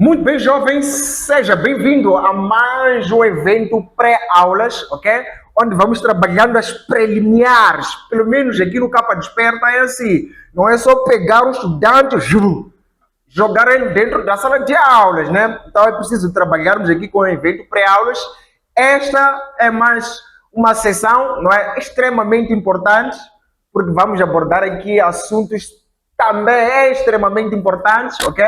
Muito bem, jovens, seja bem-vindo a mais um evento pré-aulas, ok? Onde vamos trabalhando as preliminares, pelo menos aqui no Capa Desperta é assim, não é só pegar o estudante, jogar ele dentro da sala de aulas, né? Então é preciso trabalharmos aqui com o evento pré-aulas. Esta é mais uma sessão, não é, extremamente importante, porque vamos abordar aqui assuntos também extremamente importantes, ok?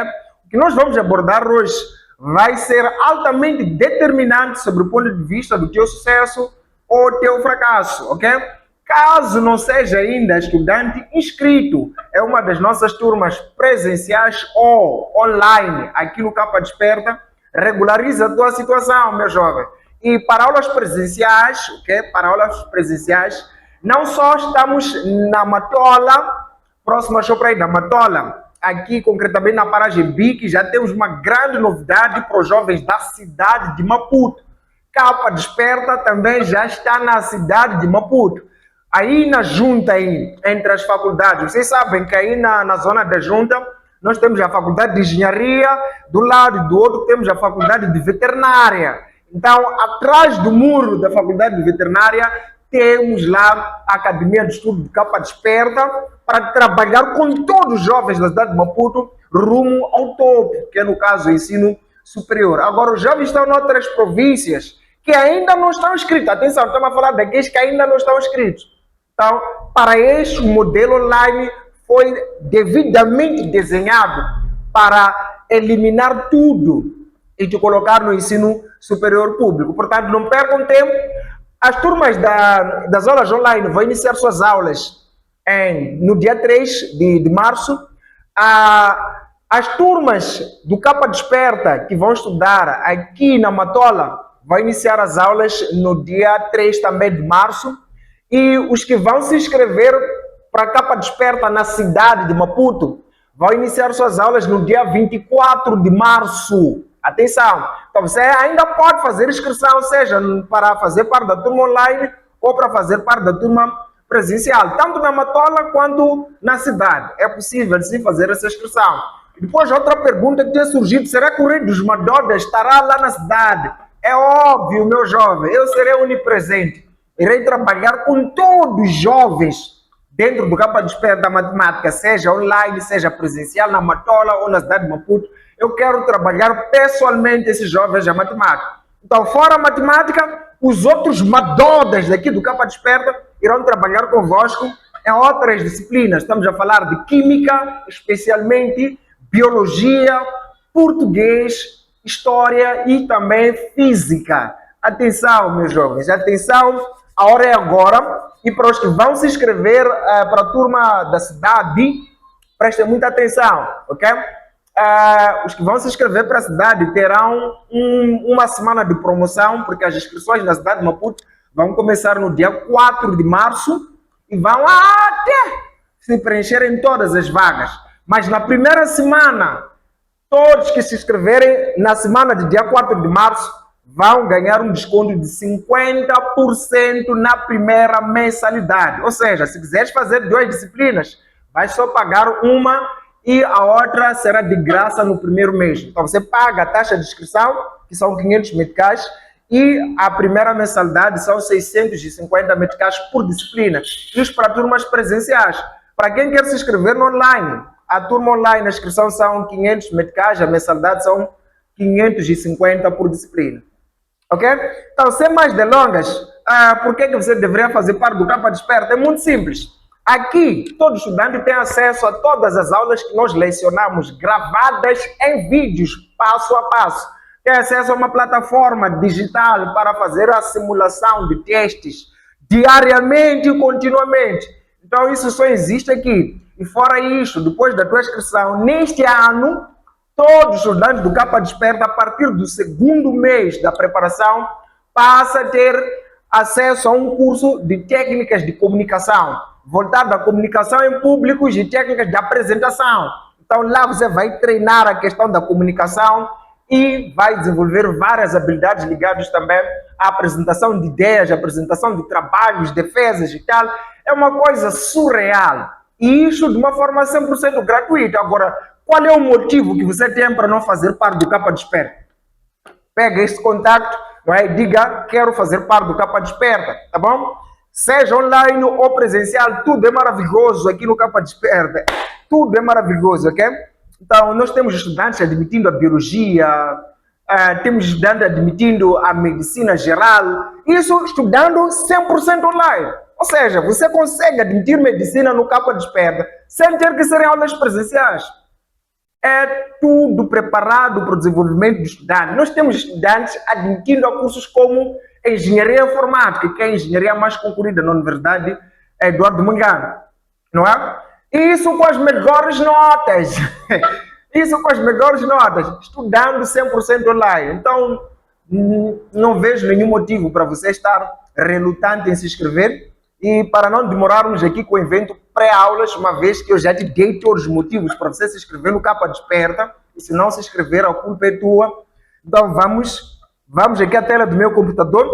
O que nós vamos abordar hoje vai ser altamente determinante sobre o ponto de vista do teu sucesso ou teu fracasso, ok? Caso não seja ainda estudante inscrito em uma das nossas turmas presenciais ou online aqui no Capa Desperta, regulariza a tua situação, meu jovem. E para aulas presenciais, ok? Para aulas presenciais, não só estamos na Matola, próxima Shoprite da Matola, aqui concretamente na Paragem Bique, já temos uma grande novidade para os jovens da cidade de Maputo. Capa Desperta também já está na cidade de Maputo. Aí na junta, aí, entre as faculdades, vocês sabem que aí na zona da junta, nós temos a faculdade de engenharia, do lado e do outro temos a faculdade de veterinária. Então, atrás do muro da faculdade de veterinária, temos lá a Academia de Estudo de Capa Desperta para trabalhar com todos os jovens da cidade de Maputo rumo ao topo, que é no caso o ensino superior. Agora, os jovens estão em outras províncias que ainda não estão inscritos. Atenção, estamos a falar daqueles que ainda não estão inscritos. Então, para este, o modelo online foi devidamente desenhado para eliminar tudo e te colocar no ensino superior público. Portanto, não percam tempo. As turmas das aulas online vão iniciar suas aulas no dia 3 de março. As turmas do Capa Desperta que vão estudar aqui na Matola vão iniciar as aulas no dia 3 também de março. E os que vão se inscrever para a Capa Desperta na cidade de Maputo vão iniciar suas aulas no dia 24 de março. Atenção! Então você ainda pode fazer inscrição, seja para fazer parte da turma online ou para fazer parte da turma presencial, tanto na Matola quanto na cidade. É possível sim fazer essa inscrição. Depois outra pergunta que tem surgido, será que o Rei dos Madodas estará lá na cidade? É óbvio, meu jovem, eu serei onipresente. Irei trabalhar com todos os jovens dentro do Capa Desperta da matemática, seja online, seja presencial, na Matola ou na cidade de Maputo. Eu quero trabalhar pessoalmente esses jovens da matemática. Então, fora a matemática, os outros madodas daqui do Capa Desperta irão trabalhar convosco em outras disciplinas. Estamos a falar de química, especialmente biologia, português, história e também física. Atenção, meus jovens, atenção, a hora é agora. E para os que vão se inscrever para a turma da cidade, prestem muita atenção, ok? Os que vão se inscrever para a cidade terão uma semana de promoção, porque as inscrições na cidade de Maputo vão começar no dia 4 de março e vão até se preencherem todas as vagas. Mas na primeira semana, todos que se inscreverem na semana de dia 4 de março vão ganhar um desconto de 50% na primeira mensalidade. Ou seja, se quiseres fazer 2 disciplinas, vai só pagar uma e a outra será de graça no primeiro mês. Então você paga a taxa de inscrição, que são 500 meticais, e a primeira mensalidade são 650 meticais por disciplina. Isso para turmas presenciais. Para quem quer se inscrever no online, a turma online, a inscrição são 500 meticais, a mensalidade são 550 por disciplina. Ok? Então, sem mais delongas, por que você deveria fazer parte do Capa Desperta? É muito simples. Aqui, todo estudante tem acesso a todas as aulas que nós lecionamos, gravadas em vídeos, passo a passo. Tem acesso a uma plataforma digital para fazer a simulação de testes diariamente e continuamente. Então, isso só existe aqui. E fora isso, depois da tua inscrição, neste ano, todos os estudantes do Capa Desperta, a partir do segundo mês da preparação, passa a ter acesso a um curso de técnicas de comunicação, voltado à comunicação em públicos e técnicas de apresentação. Então lá você vai treinar a questão da comunicação e vai desenvolver várias habilidades ligadas também à apresentação de ideias, à apresentação de trabalhos, defesas e tal. É uma coisa surreal. E isso de uma forma 100% gratuita. Agora, Qual é o motivo que você tem para não fazer parte do Capa Desperta? Pega este contacto, não é? Diga, quero fazer parte do Capa Desperta, tá bom? Seja online ou presencial, tudo é maravilhoso aqui no Capa Desperta. Tudo é maravilhoso, ok? Então, nós temos estudantes admitindo a biologia, temos estudantes admitindo a medicina geral, isso estudando 100% online. Ou seja, você consegue admitir medicina no Capa Desperta sem ter que ser aulas presenciais. É tudo preparado para o desenvolvimento do estudante. Nós temos estudantes admitindo a cursos como engenharia informática, que é a engenharia mais concorrida na Universidade Eduardo Mondlane, não é? E isso com as melhores notas. Isso com as melhores notas, estudando 100% online. Então, não vejo nenhum motivo para você estar relutante em se inscrever. E para não demorarmos aqui com o evento pré-aulas, uma vez que eu já te dei todos os motivos para você se inscrever no Capa Desperta, e se não se inscrever, a culpa é tua. Então vamos aqui à tela do meu computador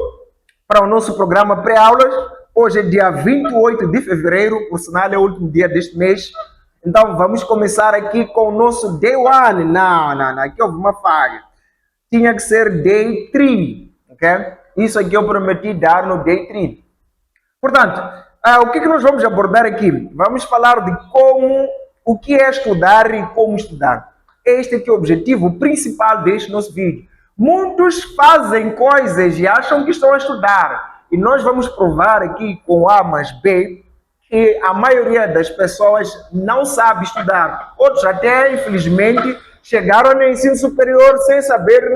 para o nosso programa pré-aulas. Hoje é dia 28 de fevereiro, por sinal é o último dia deste mês. Então vamos começar aqui com o nosso Day 1. Não, aqui houve uma falha. Tinha que ser Day 3, ok? Isso aqui eu prometi dar no Day 3. Portanto, o que nós vamos abordar aqui? Vamos falar de o que é estudar e como estudar. Este aqui é o objetivo principal deste nosso vídeo. Muitos fazem coisas e acham que estão a estudar. E nós vamos provar aqui com A mais B que a maioria das pessoas não sabe estudar. Outros até, infelizmente, chegaram no ensino superior sem saber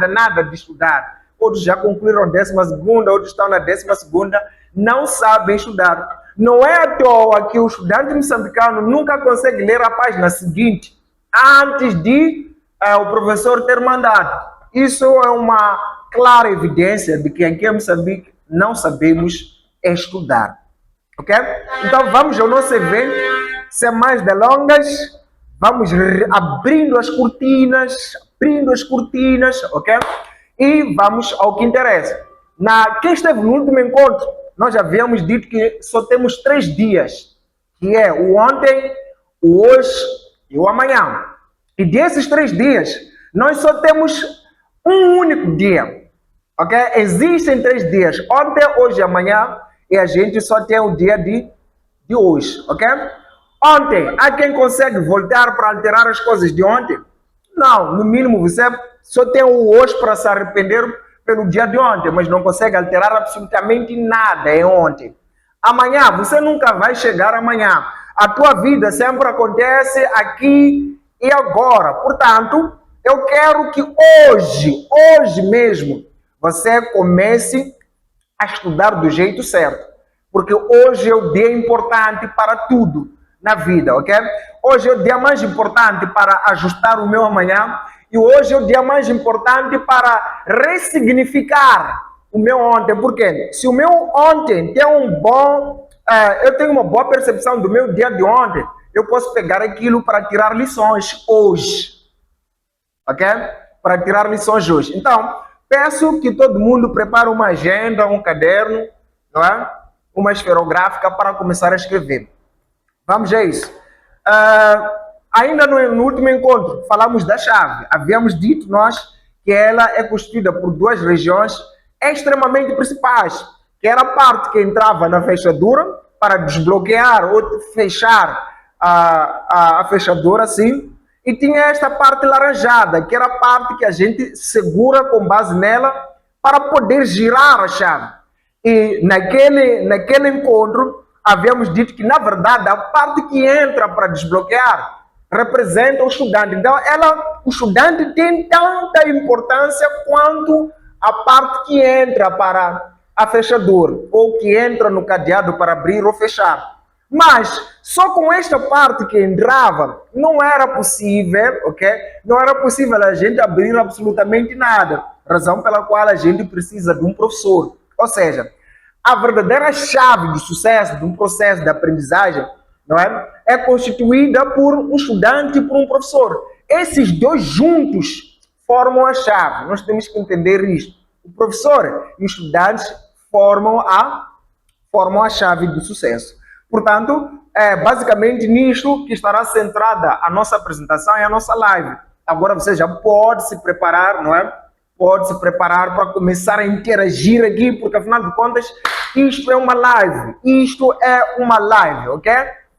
nada de estudar. Outros já concluíram a 12ª, outros estão na 12ª, não sabem estudar. Não é à toa que o estudante moçambicano nunca consegue ler a página seguinte antes de o professor ter mandado. Isso é uma clara evidência de que aqui em Moçambique não sabemos estudar. Ok? Então vamos ao nosso evento, sem mais delongas, vamos abrindo as cortinas, ok? E vamos ao que interessa. Quem esteve no último encontro, nós já havíamos dito que só temos 3 dias, que é o ontem, o hoje e o amanhã. E desses 3 dias, nós só temos um único dia, ok? Existem 3 dias, ontem, hoje e amanhã, e a gente só tem o dia de hoje, ok? Ontem, há quem consegue voltar para alterar as coisas de ontem? Não, no mínimo você só tem o hoje para se arrepender pelo dia de ontem, mas não consegue alterar absolutamente nada em ontem. Amanhã, você nunca vai chegar amanhã. A tua vida sempre acontece aqui e agora. Portanto, eu quero que hoje mesmo, você comece a estudar do jeito certo. Porque hoje é o dia importante para tudo na vida, ok? Hoje é o dia mais importante para ajustar o meu amanhã. E hoje é o dia mais importante para ressignificar o meu ontem. Porque se o meu ontem tem eu tenho uma boa percepção do meu dia de ontem, eu posso pegar aquilo para tirar lições hoje. Ok? Para tirar lições hoje. Então, peço que todo mundo prepare uma agenda, um caderno, não é? Uma esferográfica para começar a escrever. Vamos a isso. Ainda no último encontro, falamos da chave. Havíamos dito nós que ela é constituída por 2 regiões extremamente principais, que era a parte que entrava na fechadura para desbloquear ou fechar a fechadura assim, e tinha esta parte laranjada, que era a parte que a gente segura com base nela para poder girar a chave. E naquele encontro, havíamos dito que, na verdade, a parte que entra para desbloquear representa o estudante. Então, o estudante tem tanta importância quanto a parte que entra para a fechadura, ou que entra no cadeado para abrir ou fechar. Mas, só com esta parte que entrava, não era possível, ok? Não era possível a gente abrir absolutamente nada. Razão pela qual a gente precisa de um professor. Ou seja, a verdadeira chave de sucesso de um processo de aprendizagem, não é constituída por um estudante e por um professor. Esses 2 juntos formam a chave. Nós temos que entender isso. O professor e os estudantes formam a chave do sucesso. Portanto, é basicamente nisto que estará centrada a nossa apresentação e a nossa live. Agora você já pode se preparar, não é? Pode se preparar para começar a interagir aqui, porque afinal de contas, isto é uma live. Isto é uma live, ok?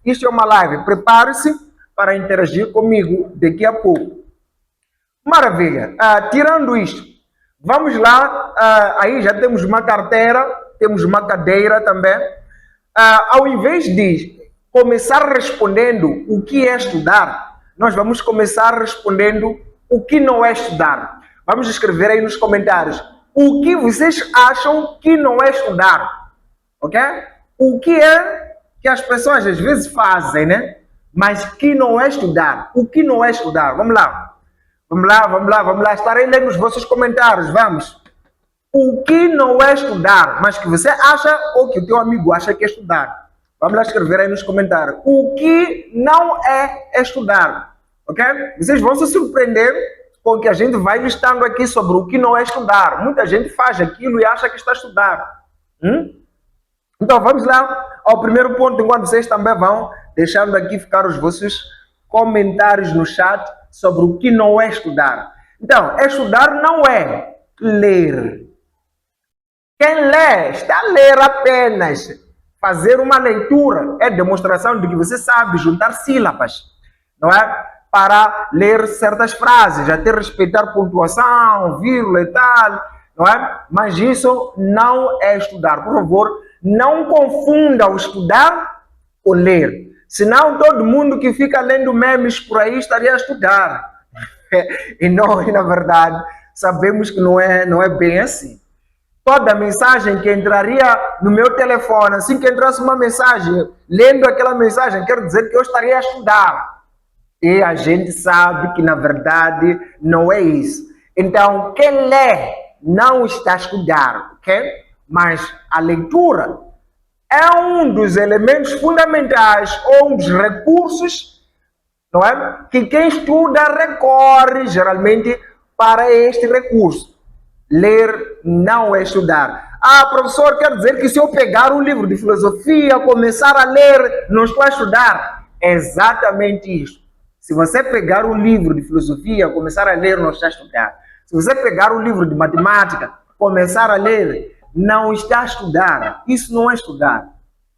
Isto é uma live. Prepare-se para interagir comigo daqui a pouco. Maravilha. Tirando isto, vamos lá. Aí já temos uma carteira, temos uma cadeira também. Ao invés de começar respondendo o que é estudar, nós vamos começar respondendo o que não é estudar. Vamos escrever aí nos comentários o que vocês acham que não é estudar, ok? O que é que as pessoas às vezes fazem, né? Mas que não é estudar. O que não é estudar? Vamos lá. Vamos lá, vamos lá, vamos lá. Estarei lendo os vossos comentários, vamos. O que não é estudar, mas que você acha ou que o teu amigo acha que é estudar. Vamos lá escrever aí nos comentários. O que não é estudar, ok? Vocês vão se surpreender com o que a gente vai listando aqui sobre o que não é estudar. Muita gente faz aquilo e acha que está a estudar. Então vamos lá ao primeiro ponto, enquanto vocês também vão deixando aqui ficar os vossos comentários no chat sobre o que não é estudar. Então, estudar não é ler. Quem lê está a ler apenas. Fazer uma leitura é demonstração de que você sabe juntar sílabas, não é? Para ler certas frases, até respeitar pontuação, vírgula e tal, não é? Mas isso não é estudar. Por favor, não confunda o estudar com ler. Senão todo mundo que fica lendo memes por aí estaria a estudar. E nós, na verdade, sabemos que não é bem assim. Toda mensagem que entraria no meu telefone, assim que entrasse uma mensagem, lendo aquela mensagem, quer dizer que eu estaria a estudar. E a gente sabe que, na verdade, não é isso. Então, quem lê não está a estudar, ok? Mas a leitura é um dos elementos fundamentais ou um dos recursos, não é? Que quem estuda recorre, geralmente, para este recurso. Ler não é estudar. Professor, quer dizer que se eu pegar um livro de filosofia, começar a ler, não estou a estudar? É exatamente isso. Se você pegar um livro de filosofia, começar a ler, não está a estudar. Se você pegar um livro de matemática, começar a ler, não está a estudar. Isso não é estudar.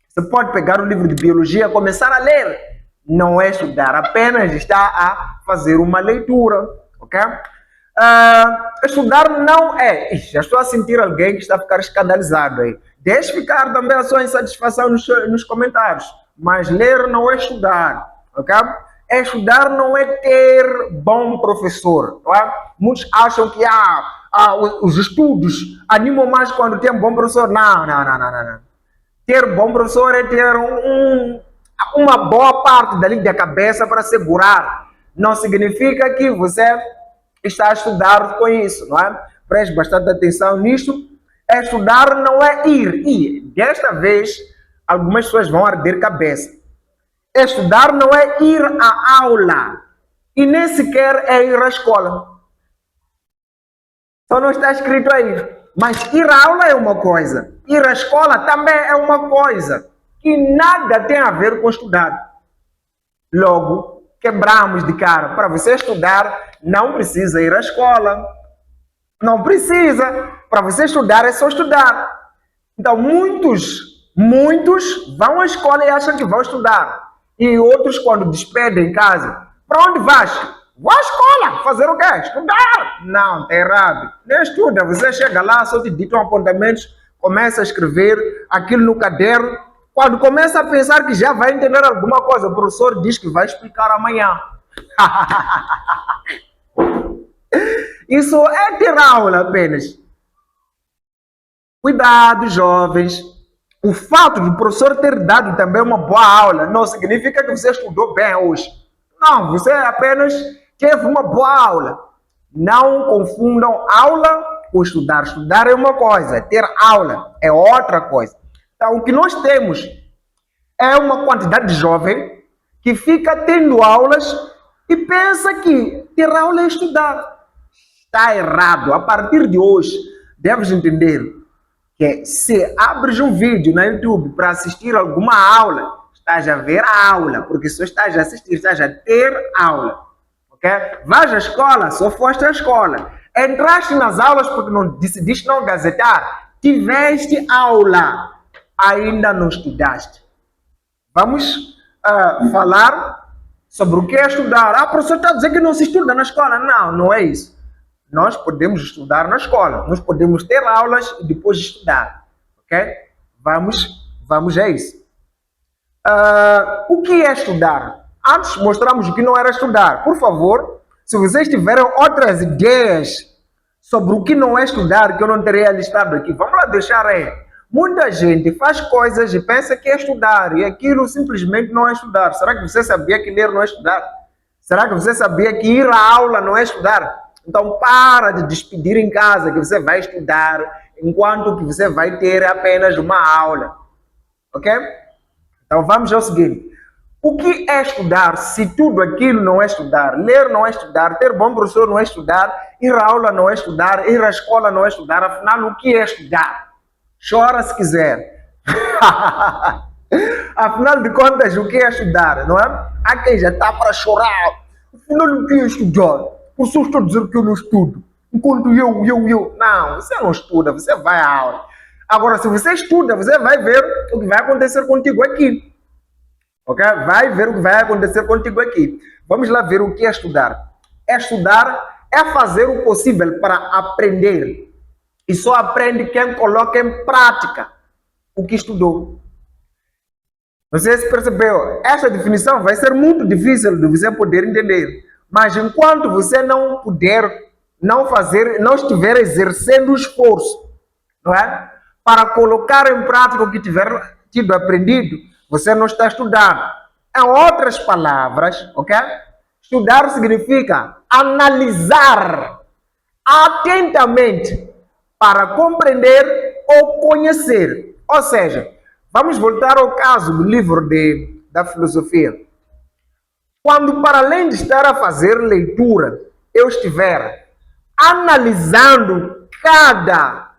Você pode pegar um livro de biologia, começar a ler, não é estudar. Apenas está a fazer uma leitura, ok? Estudar não é. Já estou a sentir alguém que está a ficar escandalizado aí. Deixe ficar também a sua insatisfação nos comentários. Mas ler não é estudar, ok? Estudar não é ter bom professor, não é? Muitos acham que os estudos animam mais quando tem um bom professor. Não. Ter bom professor é ter uma boa parte dali da cabeça para segurar. Não significa que você está a estudar com isso, não é? Preste bastante atenção nisto. Estudar não é ir. E desta vez, algumas pessoas vão arder cabeça. Estudar não é ir à aula. E nem sequer é ir à escola. Só não está escrito aí. Mas ir à aula é uma coisa. Ir à escola também é uma coisa. Que nada tem a ver com estudar. Logo, quebramos de cara. Para você estudar, não precisa ir à escola. Não precisa. Para você estudar, é só estudar. Então, muitos vão à escola e acham que vão estudar. E outros, quando despedem em casa, para onde vais? Vou à escola. Fazer o quê? Estudar. Não, está errado. Nem estuda. Você chega lá, só te ditam apontamentos, começa a escrever aquilo no caderno. Quando começa a pensar que já vai entender alguma coisa, o professor diz que vai explicar amanhã. Isso é ter aula apenas. Cuidado, jovens. O fato do professor ter dado também uma boa aula não significa que você estudou bem hoje. Não, você apenas teve uma boa aula. Não confundam aula com estudar. Estudar é uma coisa, ter aula é outra coisa. Então, o que nós temos é uma quantidade de jovem que fica tendo aulas e pensa que ter aula é estudar. Está errado. A partir de hoje, deves entender que se abres um vídeo na YouTube para assistir alguma aula, estás a ver a aula, porque só estás a assistir, estás a ter aula. Ok? Vais à escola, só foste à escola. Entraste nas aulas porque não decidiste não gazetar. Tiveste aula, ainda não estudaste. Vamos falar sobre o que é estudar. Ah, professor está a dizer que não se estuda na escola. Não, não é isso. Nós podemos estudar na escola. Nós podemos ter aulas e depois estudar. Ok? Vamos a isso. O que é estudar? Antes mostramos o que não era estudar. Por favor, se vocês tiverem outras ideias sobre o que não é estudar, que eu não teria listado aqui, vamos lá deixar aí. Muita gente faz coisas e pensa que é estudar, e aquilo simplesmente não é estudar. Será que você sabia que ler não é estudar? Será que você sabia que ir à aula não é estudar? Então para de despedir em casa que você vai estudar, enquanto que você vai ter apenas uma aula. Ok? Então vamos ao seguinte. O que é estudar se tudo aquilo não é estudar? Ler não é estudar, ter bom professor não é estudar, ir à aula não é estudar, ir à escola não é estudar. Afinal, o que é estudar? Chora se quiser. Afinal de contas, o que é estudar, não é? Há quem já está para chorar. Afinal, o que é estudar? O professor está a dizer que eu não estudo. Enquanto eu. Não, você não estuda, você vai à aula. Agora, se você estuda, você vai ver o que vai acontecer contigo aqui. Ok? Vai ver o que vai acontecer contigo aqui. Vamos lá ver o que é estudar. Estudar é fazer o possível para aprender. E só aprende quem coloca em prática o que estudou. Você se percebeu? Esta definição vai ser muito difícil de você poder entender. Mas enquanto você não puder, não estiver exercendo o esforço, não é? Para colocar em prática o que tiver tido aprendido, você não está estudando. Em outras palavras, ok? Estudar significa analisar atentamente para compreender ou conhecer. Ou seja, vamos voltar ao caso do livro da filosofia. Quando, para além de estar a fazer leitura, eu estiver analisando cada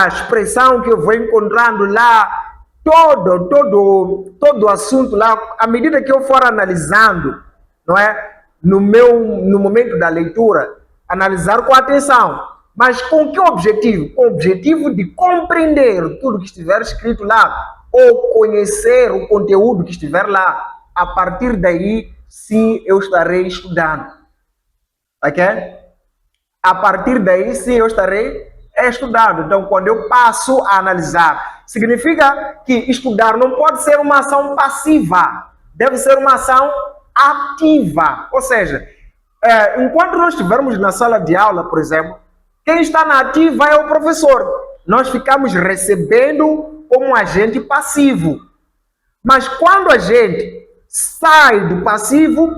expressão que eu vou encontrando lá, todo o assunto lá, à medida que eu for analisando, não é? No momento da leitura, analisar com atenção. Mas com que objetivo? Com o objetivo de compreender tudo que estiver escrito lá, ou conhecer o conteúdo que estiver lá. A partir daí, sim, eu estarei estudando. Ok? A partir daí, sim, eu estarei estudando. Então, quando eu passo a analisar, significa que estudar não pode ser uma ação passiva, deve ser uma ação ativa. Ou seja, enquanto nós estivermos na sala de aula, por exemplo, quem está na ativa é o professor. Nós ficamos recebendo como um agente passivo. Mas quando a gente sai do passivo,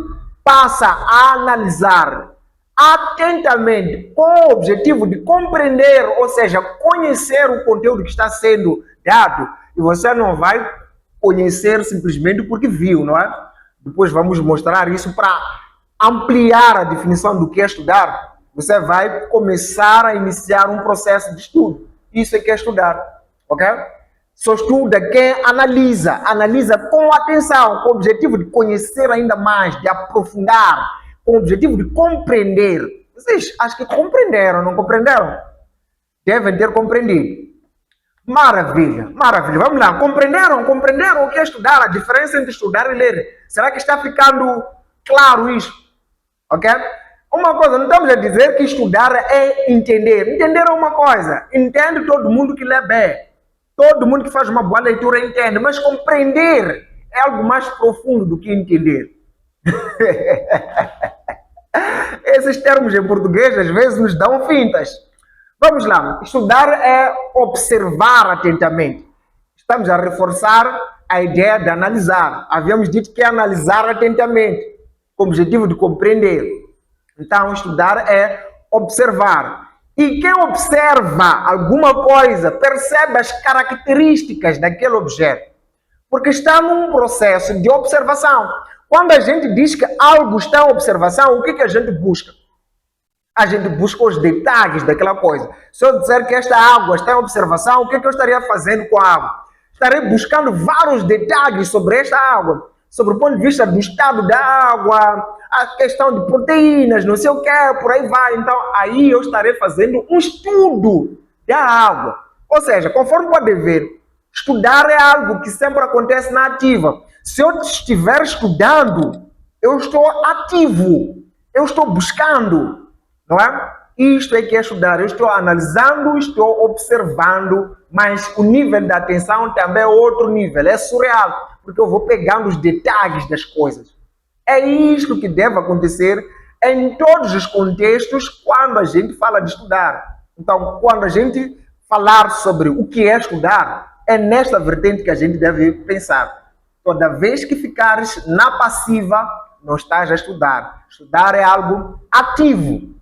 passa a analisar atentamente com o objetivo de compreender, ou seja, conhecer o conteúdo que está sendo dado. E você não vai conhecer simplesmente porque viu, não é? Depois vamos mostrar isso para ampliar a definição do que é estudar. Você vai começar a iniciar um processo de estudo. Isso é que é estudar, ok? Só estuda quem analisa. Analisa com atenção, com o objetivo de conhecer ainda mais, de aprofundar, com o objetivo de compreender. Vocês acho que compreenderam, não compreenderam? Devem ter compreendido. Maravilha, maravilha. Vamos lá, compreenderam? Compreenderam o que é estudar? A diferença entre estudar e ler. Será que está ficando claro isso? Ok? Uma coisa, não estamos a dizer que estudar é entender. Entender é uma coisa. Entende todo mundo que lê bem. Todo mundo que faz uma boa leitura entende. Mas compreender é algo mais profundo do que entender. Esses termos em português às vezes nos dão fintas. Vamos lá. Estudar é observar atentamente. Estamos a reforçar a ideia de analisar. Havíamos dito que é analisar atentamente, com o objetivo de compreender. Então, estudar é observar. E quem observa alguma coisa percebe as características daquele objeto. Porque está num processo de observação. Quando a gente diz que algo está em observação, o que a gente busca? A gente busca os detalhes daquela coisa. Se eu disser que esta água está em observação, o que eu estaria fazendo com a água? estarei buscando vários detalhes sobre esta água, sobre o ponto de vista do estado da água, a questão de proteínas, não sei o que, por aí vai. Então, aí eu estarei fazendo um estudo da água. Ou seja, conforme pode ver, estudar é algo que sempre acontece na ativa. Se eu estiver estudando, eu estou ativo, eu estou buscando, não é? Isto é que é estudar. Eu estou analisando, estou observando, mas o nível da atenção também é outro nível, é surreal, porque eu vou pegando os detalhes das coisas. É isto que deve acontecer em todos os contextos quando a gente fala de estudar. Então, quando a gente falar sobre o que é estudar, é nesta vertente que a gente deve pensar. Toda vez que ficares na passiva, não estás a estudar. Estudar é algo ativo.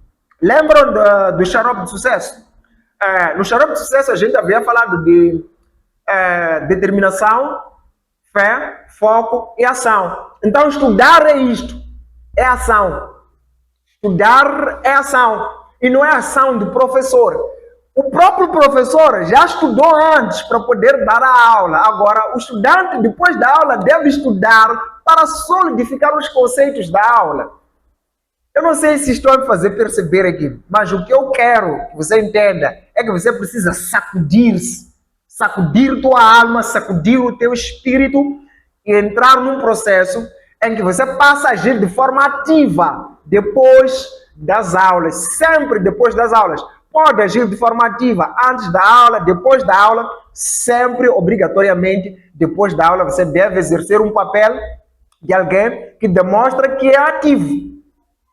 Lembram do xarope de sucesso? No xarope de sucesso a gente havia falado de determinação, fé, foco e ação. Então estudar é isto, é ação. Estudar é ação e não é ação do professor. O próprio professor já estudou antes para poder dar a aula. Agora, o estudante, depois da aula, deve estudar para solidificar os conceitos da aula. Eu não sei se estou a me fazer perceber aqui, mas o que eu quero que você entenda é que você precisa sacudir-se, sacudir tua alma, sacudir o teu espírito e entrar num processo em que você passa a agir de forma ativa depois das aulas, sempre depois das aulas. Pode agir de forma ativa antes da aula, depois da aula, sempre, obrigatoriamente, depois da aula, você deve exercer um papel de alguém que demonstra que é ativo.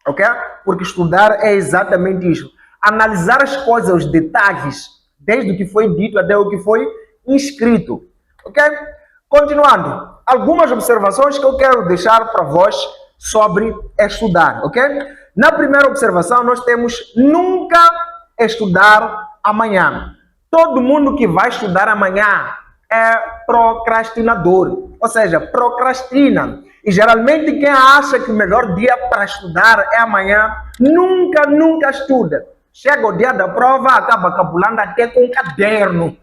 Ok? Porque estudar é exatamente isso. Analisar as coisas, os detalhes, desde o que foi dito até o que foi inscrito. Ok? Continuando, algumas observações que eu quero deixar para vós sobre estudar. Ok? Na primeira observação, nós temos nunca estudar amanhã. Todo mundo que vai estudar amanhã é procrastinador, ou seja, procrastina. E geralmente quem acha que o melhor dia para estudar é amanhã, nunca estuda. Chega o dia da prova, acaba cabulando até com um caderno.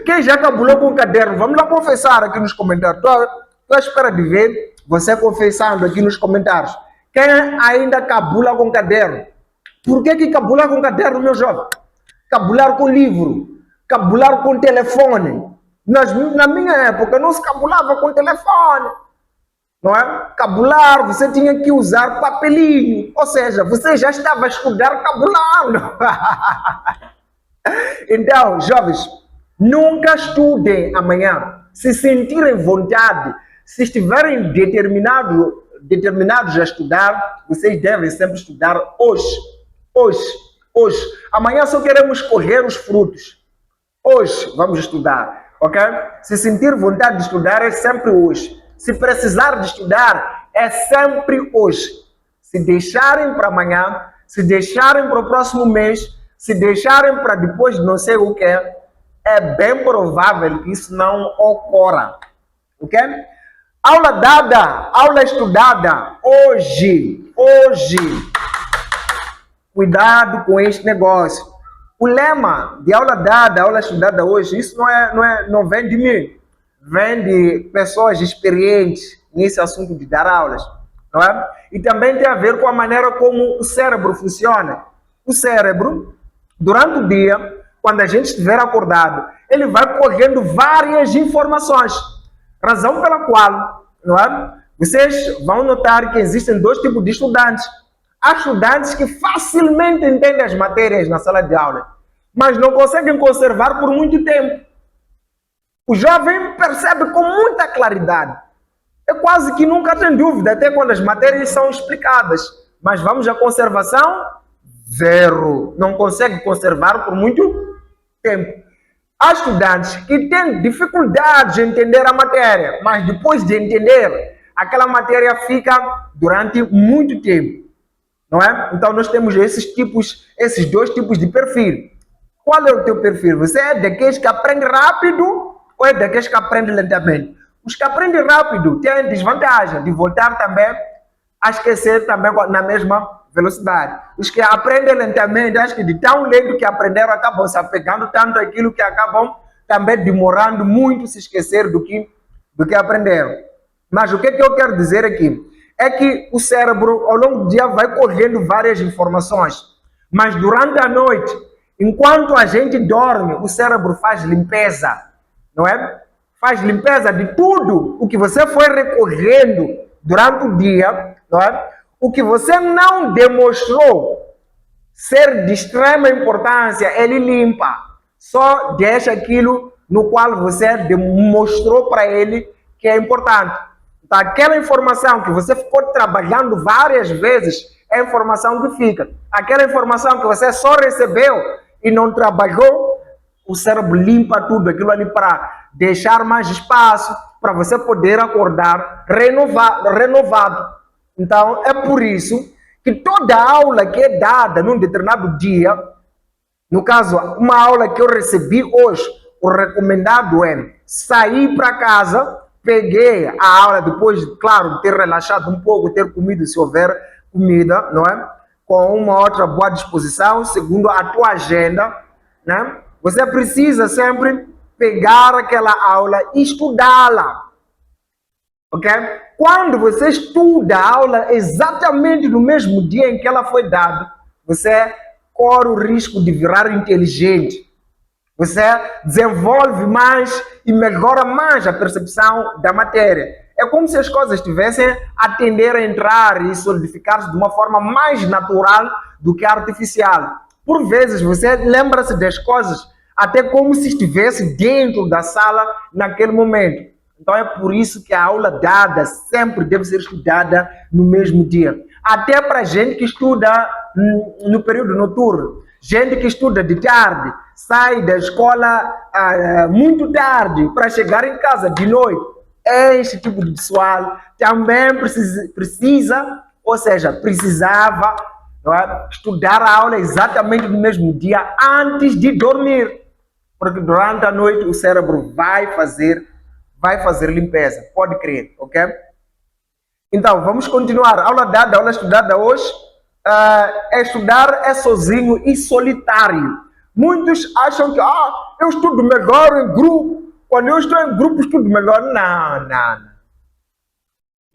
Quem já cabulou com o caderno? Vamos lá confessar aqui nos comentários. Estou à espera de ver você confessando aqui nos comentários. Quem ainda cabula com caderno? Por que cabula com caderno, meu jovem? Cabular com livro, cabular com telefone. Na minha época não se cabulava com telefone, não é? Cabular, você tinha que usar papelinho, ou seja, você já estava a estudar cabulando. Então, jovens, nunca estudem amanhã. Se sentirem vontade, se estiverem determinados a estudar, vocês devem sempre estudar hoje. Amanhã só queremos colher os frutos. Hoje vamos estudar. Ok? Se sentir vontade de estudar é sempre hoje. Se precisar de estudar é sempre hoje. Se deixarem para amanhã, se deixarem para o próximo mês, se deixarem para depois de não sei o que, é bem provável que isso não ocorra. Ok? Aula dada, aula estudada, hoje. Cuidado com este negócio. O lema de aula dada, aula estudada hoje, isso não vem de mim. Vem de pessoas experientes nesse assunto de dar aulas. Não é? E também tem a ver com a maneira como o cérebro funciona. O cérebro, durante o dia, quando a gente estiver acordado, ele vai correndo várias informações. Razão pela qual, não é? Vocês vão notar que existem dois tipos de estudantes. Há estudantes que facilmente entendem as matérias na sala de aula, mas não conseguem conservar por muito tempo. O jovem percebe com muita claridade. É quase que nunca tem dúvida, até quando as matérias são explicadas. Mas vamos à conservação? Zero. Não consegue conservar por muito tempo. Há estudantes que têm dificuldade de entender a matéria, mas depois de entender, aquela matéria fica durante muito tempo. Não é? Então nós temos esses dois tipos de perfil. Qual é o teu perfil? Você é daqueles que aprende rápido ou é daqueles que aprende lentamente? Os que aprendem rápido têm a desvantagem de voltar também a esquecer também na mesma velocidade. Os que aprendem lentamente, acho que de tão lento que aprenderam, acabam se apegando tanto àquilo que acabam também demorando muito se esquecer do que aprenderam. Mas o que eu quero dizer aqui é que o cérebro, ao longo do dia, vai colhendo várias informações. Mas durante a noite, enquanto a gente dorme, o cérebro faz limpeza, não é? Faz limpeza de tudo o que você foi recolhendo durante o dia, não é? O que você não demonstrou ser de extrema importância, ele limpa. Só deixa aquilo no qual você demonstrou para ele que é importante. Então, aquela informação que você ficou trabalhando várias vezes é a informação que fica. Aquela informação que você só recebeu e não trabalhou, o cérebro limpa tudo aquilo ali para deixar mais espaço para você poder acordar renovado. Então, é por isso que toda aula que é dada num determinado dia, no caso, uma aula que eu recebi hoje, o recomendado é sair para casa, peguei a aula depois, claro, ter relaxado um pouco, ter comido se houver comida, não é? Com uma outra boa disposição, segundo a tua agenda, né? Você precisa sempre pegar aquela aula e estudá-la, ok? Quando você estuda a aula exatamente no mesmo dia em que ela foi dada, você corre o risco de virar inteligente. Você desenvolve mais e melhora mais a percepção da matéria. É como se as coisas estivessem a tender a entrar e solidificar-se de uma forma mais natural do que artificial. Por vezes você lembra-se das coisas até como se estivesse dentro da sala naquele momento. Então é por isso que a aula dada sempre deve ser estudada no mesmo dia. Até para gente que estuda no período noturno. Gente que estuda de tarde, sai da escola muito tarde para chegar em casa de noite. Este tipo de pessoal também precisa, ou seja, precisava, não é, estudar a aula exatamente no mesmo dia antes de dormir. Porque durante a noite o cérebro vai fazer limpeza. Pode crer, ok? Então, vamos continuar. Aula dada, aula estudada hoje. Estudar é sozinho e solitário. Muitos acham que eu estudo melhor em grupo. Quando eu estou em grupo, estudo melhor. Não.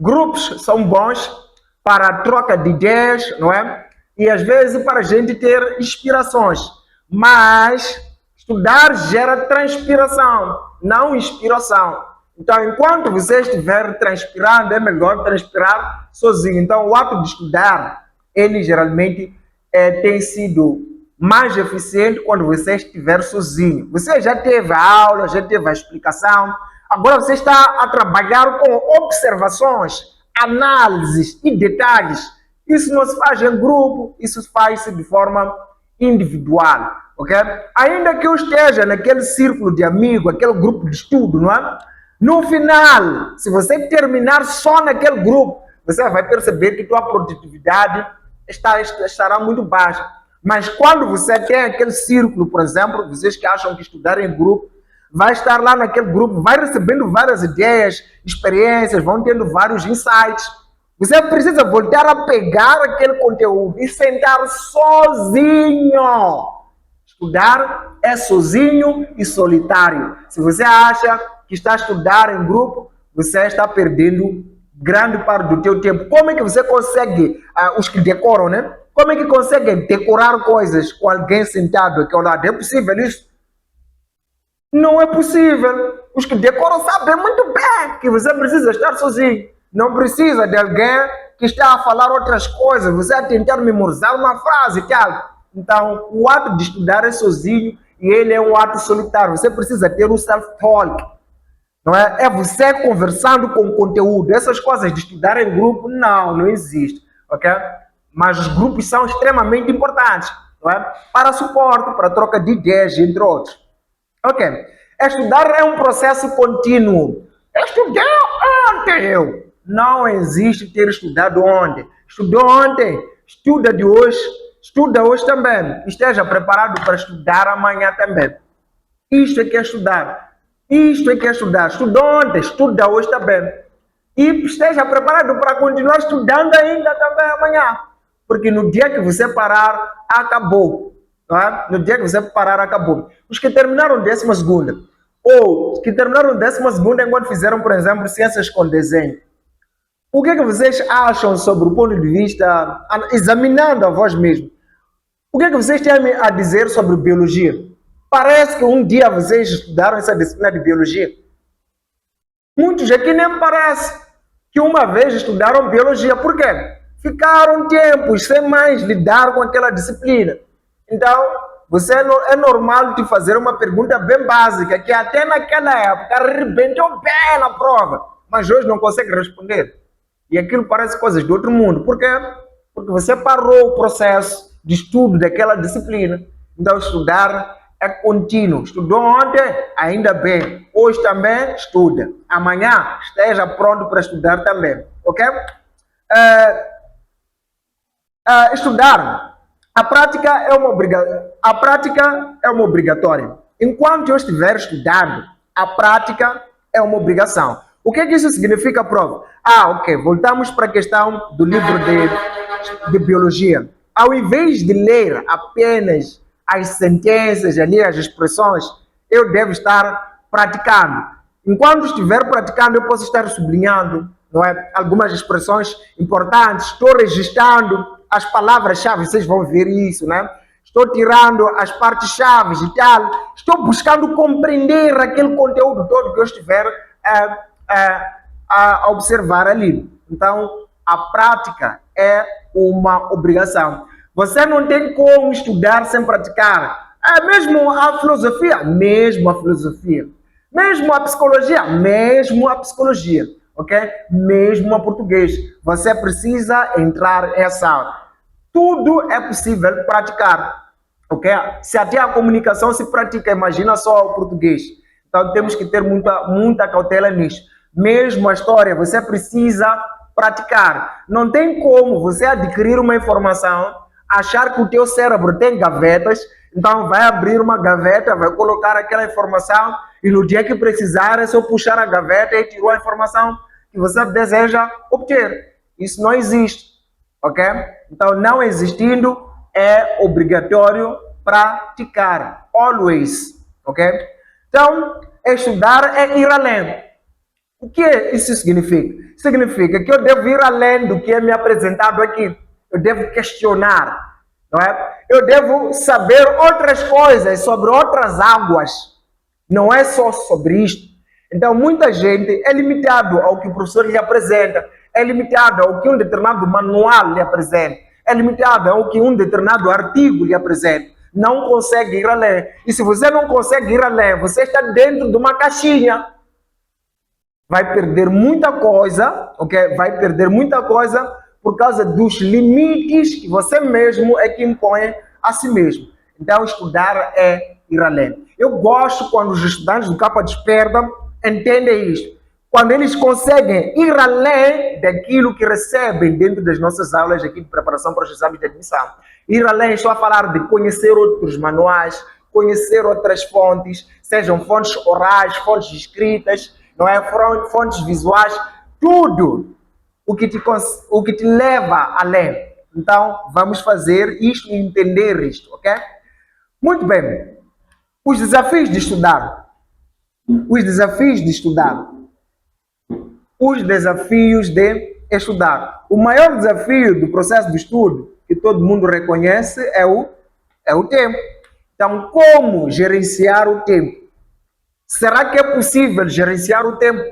Grupos são bons para a troca de ideias, não é? E às vezes para a gente ter inspirações. Mas estudar gera transpiração, não inspiração. Então, enquanto você estiver transpirando, é melhor transpirar sozinho. Então, o ato de estudar, ele geralmente tem sido mais eficiente quando você estiver sozinho. Você já teve a aula, já teve a explicação, agora você está a trabalhar com observações, análises e detalhes. Isso não se faz em grupo, isso faz-se de forma individual, ok? Ainda que eu esteja naquele círculo de amigos, aquele grupo de estudo, não é? No final, se você terminar só naquele grupo, você vai perceber que tua produtividade estará muito baixa. Mas quando você tem aquele círculo, por exemplo, vocês que acham que estudar em grupo, vai estar lá naquele grupo, vai recebendo várias ideias, experiências, vão tendo vários insights. Você precisa voltar a pegar aquele conteúdo e sentar sozinho. Estudar é sozinho e solitário. Se você acha que está a estudar em grupo, você está perdendo grande parte do teu tempo. Como é que você consegue, os que decoram, né? Como é que conseguem decorar coisas com alguém sentado aqui ao lado? É possível isso? Não é possível. Os que decoram sabem muito bem que você precisa estar sozinho. Não precisa de alguém que está a falar outras coisas, você a tentar memorizar uma frase e tal. Então, o ato de estudar é sozinho e ele é um ato solitário. Você precisa ter um self-talk. Não é? É você conversando com o conteúdo. Essas coisas de estudar em grupo, não existe. Ok? Mas os grupos são extremamente importantes. Não é? Para suporte, para troca de ideias, entre outros. Ok. Estudar é um processo contínuo. Estudei ontem. Não existe ter estudado ontem. Estudou ontem, estuda de hoje, estuda hoje também. Esteja preparado para estudar amanhã também. Isto é que é estudar. Isto é que é estudar. Estudou ontem, estuda hoje também. e esteja preparado para continuar estudando ainda também amanhã. Porque no dia que você parar, acabou. Não é? No dia que você parar, acabou. Os que terminaram 12ª, ou que terminaram 12ª enquanto fizeram, por exemplo, ciências com desenho, o que é que vocês acham sobre o ponto de vista, examinando a vós mesmos, o que é que vocês têm a dizer sobre biologia? Parece que um dia vocês estudaram essa disciplina de biologia. Muitos aqui nem parece que uma vez estudaram biologia. Por quê? Ficaram tempos sem mais lidar com aquela disciplina. Então, é normal te fazer uma pergunta bem básica, que até naquela época arrebentou bem na prova, mas hoje não consegue responder. E aquilo parece coisas de outro mundo. Por quê? Porque você parou o processo de estudo daquela disciplina. Então, estudar é contínuo. Estudou ontem? Ainda bem. Hoje também estuda. Amanhã esteja pronto para estudar também. Ok? Estudar. A prática é uma obrigatória. Enquanto eu estiver estudando, a prática é uma obrigação. O que isso significa, prof? Ok. Voltamos para a questão do livro de biologia. Ao invés de ler apenas as sentenças ali, as expressões, eu devo estar praticando. Enquanto estiver praticando, eu posso estar sublinhando, não é, algumas expressões importantes, estou registrando as palavras-chave, vocês vão ver isso, né? Estou tirando as partes-chave e tal, estou buscando compreender aquele conteúdo todo que eu estiver a observar ali. Então, a prática é uma obrigação. Você não tem como estudar sem praticar. Mesmo a filosofia, mesmo a filosofia. Mesmo a psicologia, mesmo a psicologia. Ok? Mesmo a português. Você precisa entrar nessa aula. Tudo é possível praticar. Ok? Se até a comunicação se pratica, imagina só o português. Então temos que ter muita cautela nisso. Mesmo a história, você precisa praticar. Não tem como você adquirir uma informação, achar que o teu cérebro tem gavetas, então vai abrir uma gaveta, vai colocar aquela informação e no dia que precisar é só puxar a gaveta e tirou a informação que você deseja obter. Isso não existe, ok? Então, não existindo, é obrigatório praticar, always, ok? Então, estudar é ir além. O que isso significa? Significa que eu devo ir além do que é me apresentado aqui. Eu devo questionar, não é? Eu devo saber outras coisas sobre outras águas. Não é só sobre isto. Então, muita gente é limitado ao que o professor lhe apresenta, é limitado ao que um determinado manual lhe apresenta, é limitado ao que um determinado artigo lhe apresenta. Não consegue ir além. E se você não consegue ir além, você está dentro de uma caixinha. Vai perder muita coisa, ok? Vai perder muita coisa por causa dos limites que você mesmo é que impõe a si mesmo. Então, estudar é ir além. Eu gosto quando os estudantes do Capa Desperta entendem isto. Quando eles conseguem ir além daquilo que recebem dentro das nossas aulas aqui de preparação para os exames de admissão. Ir além, estou a falar de conhecer outros manuais, conhecer outras fontes, sejam fontes orais, fontes escritas, não é? Fontes visuais, tudo o que te leva além. Então, vamos fazer isto e entender isto, ok? Muito bem. Os desafios de estudar. Os desafios de estudar. Os desafios de estudar. O maior desafio do processo de estudo, que todo mundo reconhece, é o tempo. Então, como gerenciar o tempo? Será que é possível gerenciar o tempo?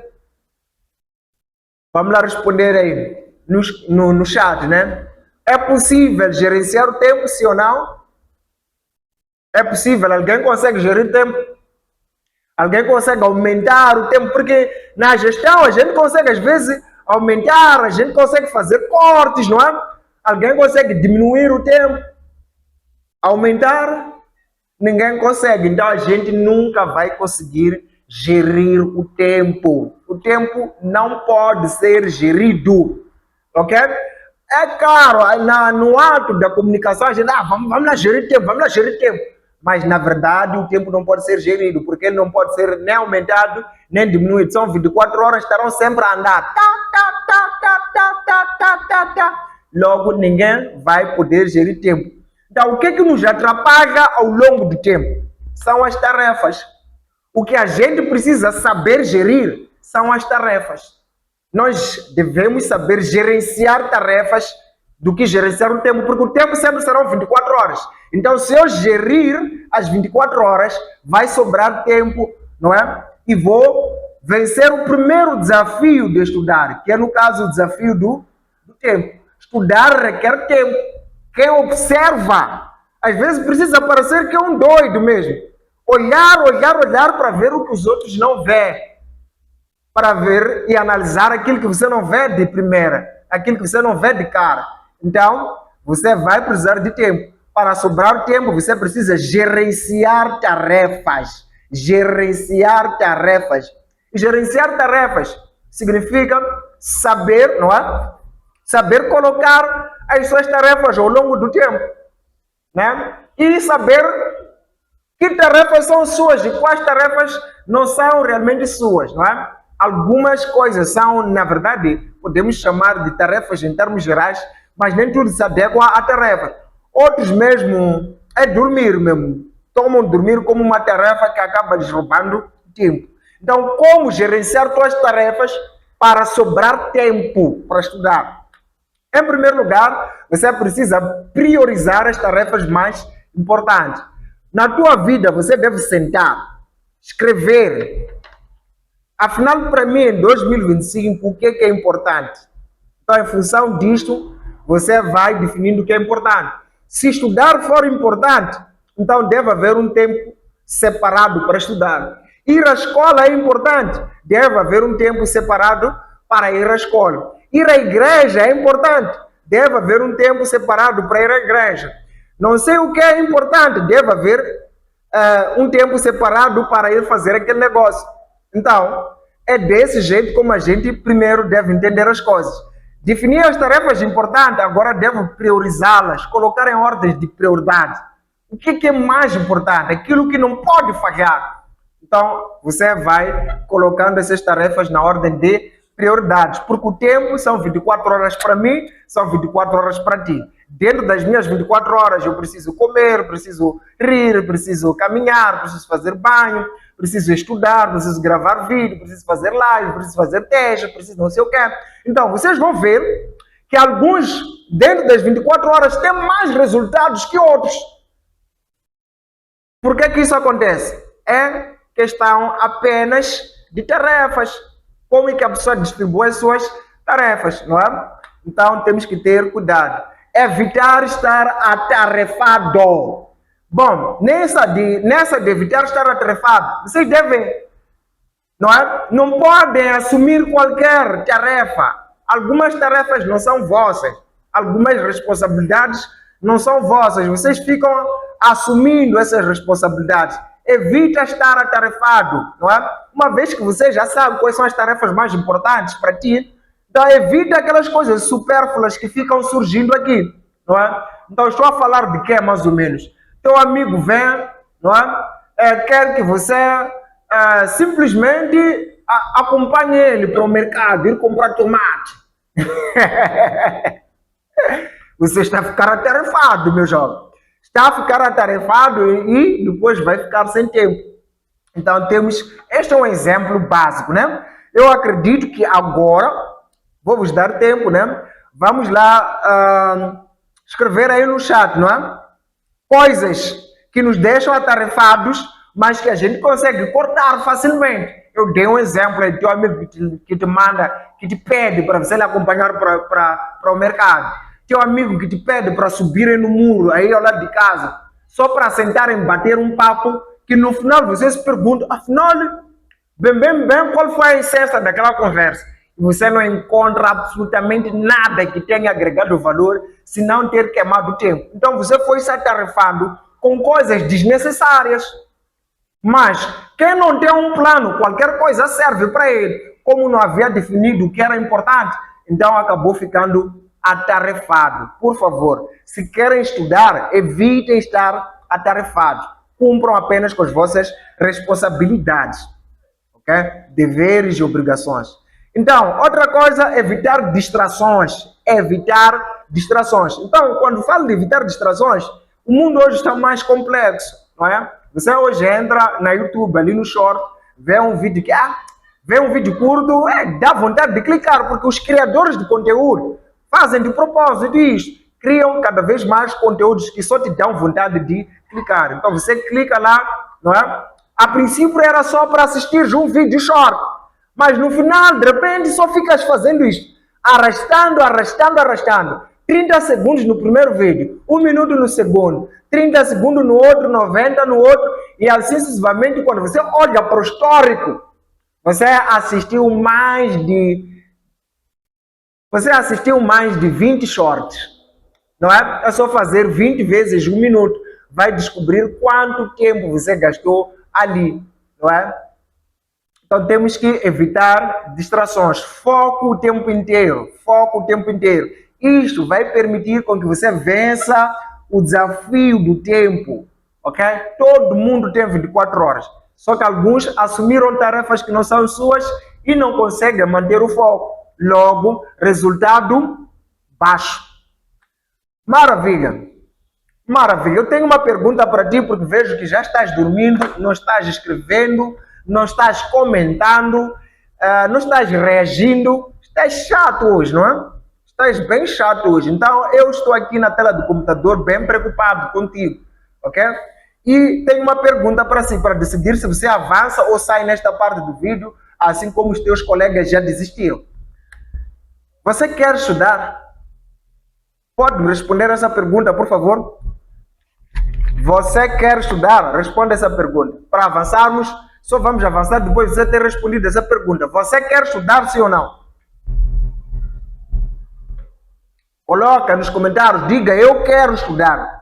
Vamos lá responder aí no chat, né? É possível gerenciar o tempo, sim ou não? É possível. Alguém consegue gerir o tempo? Alguém consegue aumentar o tempo? Porque na gestão a gente consegue às vezes aumentar, a gente consegue fazer cortes, não é? Alguém consegue diminuir o tempo? Aumentar? Ninguém consegue. Então a gente nunca vai conseguir gerir o tempo. O tempo não pode ser gerido, ok? É claro, no ato da comunicação a gente, vamos lá gerir tempo, vamos lá gerir tempo. Mas na verdade o tempo não pode ser gerido, porque ele não pode ser nem aumentado, nem diminuído. São 24 horas, estarão sempre a andar. tá. Logo, ninguém vai poder gerir tempo. Então, o que nos atrapalha ao longo do tempo? São as tarefas. O que a gente precisa saber gerir são as tarefas. Nós devemos saber gerenciar tarefas do que gerenciar o tempo, porque o tempo sempre serão 24 horas. Então, se eu gerir as 24 horas, vai sobrar tempo, não é? E vou vencer o primeiro desafio de estudar, que é, no caso, o desafio do tempo. Estudar requer tempo. Quem observa, às vezes precisa parecer que é um doido mesmo. Olhar para ver o que os outros não vêem. Para ver e analisar aquilo que você não vê de primeira, aquilo que você não vê de cara. Então, você vai precisar de tempo. Para sobrar tempo, você precisa gerenciar tarefas. Gerenciar tarefas. E gerenciar tarefas significa saber, não é? Saber colocar as suas tarefas ao longo do tempo, né? E saber que tarefas são suas e quais tarefas não são realmente suas, não é? Algumas coisas são, na verdade, podemos chamar de tarefas em termos gerais, mas nem tudo se adequa à tarefa. Outros mesmo é dormir mesmo. Tomam dormir como uma tarefa que acaba lhes roubando tempo. Então, como gerenciar suas tarefas para sobrar tempo para estudar? Em primeiro lugar, você precisa priorizar as tarefas mais importantes. Na tua vida, você deve sentar, escrever. Afinal, para mim, em 2025, o que é importante? Então, em função disto, você vai definindo o que é importante. Se estudar for importante, então deve haver um tempo separado para estudar. Ir à escola é importante, deve haver um tempo separado para ir à escola. Ir à igreja é importante, deve haver um tempo separado para ir à igreja. Não sei o que é importante, deve haver um tempo separado para ir fazer aquele negócio. Então, é desse jeito como a gente primeiro deve entender as coisas. Definir as tarefas importantes, agora devo priorizá-las, colocar em ordem de prioridade. O que é mais importante? Aquilo que não pode falhar. Então, você vai colocando essas tarefas na ordem de prioridades, porque o tempo são 24 horas para mim, são 24 horas para ti. Dentro das minhas 24 horas eu preciso comer, preciso rir, preciso caminhar, preciso fazer banho, preciso estudar, preciso gravar vídeo, preciso fazer live, preciso fazer teste, preciso não sei o quê. Então, vocês vão ver que alguns, dentro das 24 horas, têm mais resultados que outros. Por que isso acontece? É questão apenas de tarefas. Como é que a pessoa distribui as suas tarefas, não é? Então, temos que ter cuidado. Evitar estar atarefado. Bom, nessa de evitar estar atarefado, vocês devem, não é? Não podem assumir qualquer tarefa. Algumas tarefas não são vossas. Algumas responsabilidades não são vossas. Vocês ficam assumindo essas responsabilidades. Evita estar atarefado, não é? Uma vez que você já sabe quais são as tarefas mais importantes para ti, então evita aquelas coisas supérfluas que ficam surgindo aqui, não é? Então estou a falar de quê, mais ou menos? Teu amigo vem, não é? Quer que você simplesmente acompanhe ele para o mercado, ir comprar tomate. Você está a ficar atarefado, meu jovem. Está a ficar atarefado e depois vai ficar sem tempo. Então este é um exemplo básico, né? Eu acredito que agora, vou vos dar tempo, né? Vamos lá escrever aí no chat, não é? Coisas que nos deixam atarefados, mas que a gente consegue cortar facilmente. Eu dei um exemplo aí, teu amigo que te manda, que te pede para você lhe acompanhar para o mercado. Teu amigo que te pede para subirem no muro aí ao lado de casa, só para sentarem, bater um papo, que no final você se pergunta, afinal, bem, qual foi a essência daquela conversa? E você não encontra absolutamente nada que tenha agregado valor, se não ter queimado o tempo. Então você foi se atarefando com coisas desnecessárias. Mas quem não tem um plano, qualquer coisa serve para ele. Como não havia definido o que era importante, então acabou ficando atarefado. Por favor, se querem estudar, evitem estar atarefados. Cumpram apenas com as vossas responsabilidades, ok? Deveres e obrigações. Então, outra coisa, evitar distrações. Evitar distrações. Então, quando falo de evitar distrações, o mundo hoje está mais complexo, não é? Você hoje entra na YouTube, ali no short, vê um vídeo que, vê um vídeo curto, dá vontade de clicar, porque os criadores de conteúdo fazem de propósito isto. Criam cada vez mais conteúdos que só te dão vontade de clicar. Então, você clica lá, não é? A princípio era só para assistir um vídeo short. Mas no final, de repente, só ficas fazendo isto. Arrastando, arrastando, arrastando. 30 segundos no primeiro vídeo, 1 minuto no segundo, 30 segundos no outro, 90 no outro, e assim sucessivamente, quando você olha para o histórico, você assistiu mais de 20 shorts. Não é? É só fazer 20 vezes 1 minuto. Vai descobrir quanto tempo você gastou ali. Não é? Então temos que evitar distrações. Foco o tempo inteiro. Foco o tempo inteiro. Isto vai permitir com que você vença o desafio do tempo. Ok? Todo mundo tem 24 horas. Só que alguns assumiram tarefas que não são suas e não conseguem manter o foco. Logo, resultado baixo. Maravilha. Maravilha. Eu tenho uma pergunta para ti, porque vejo que já estás dormindo, não estás escrevendo, não estás comentando, não estás reagindo. Estás chato hoje, não é? Estás bem chato hoje. Então, eu estou aqui na tela do computador bem preocupado contigo, ok? E tenho uma pergunta para si, para decidir se você avança ou sai nesta parte do vídeo, assim como os teus colegas já desistiram. Você quer estudar? Pode responder essa pergunta, por favor? Você quer estudar? Responda essa pergunta. Para avançarmos, só vamos avançar depois de você ter respondido essa pergunta. Você quer estudar, sim ou não? Coloca nos comentários, diga eu quero estudar.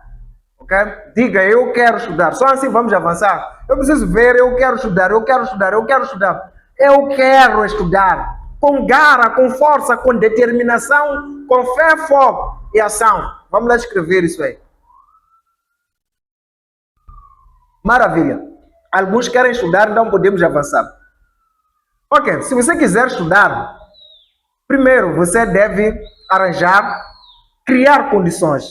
Ok? Diga eu quero estudar. Só assim vamos avançar. Eu preciso ver, eu quero estudar, eu quero estudar, eu quero estudar. Eu quero estudar. Com garra, com força, com determinação, com fé, foco e ação. Vamos lá escrever isso aí. Maravilha. Alguns querem estudar, então podemos avançar. Ok, se você quiser estudar, primeiro você deve criar condições.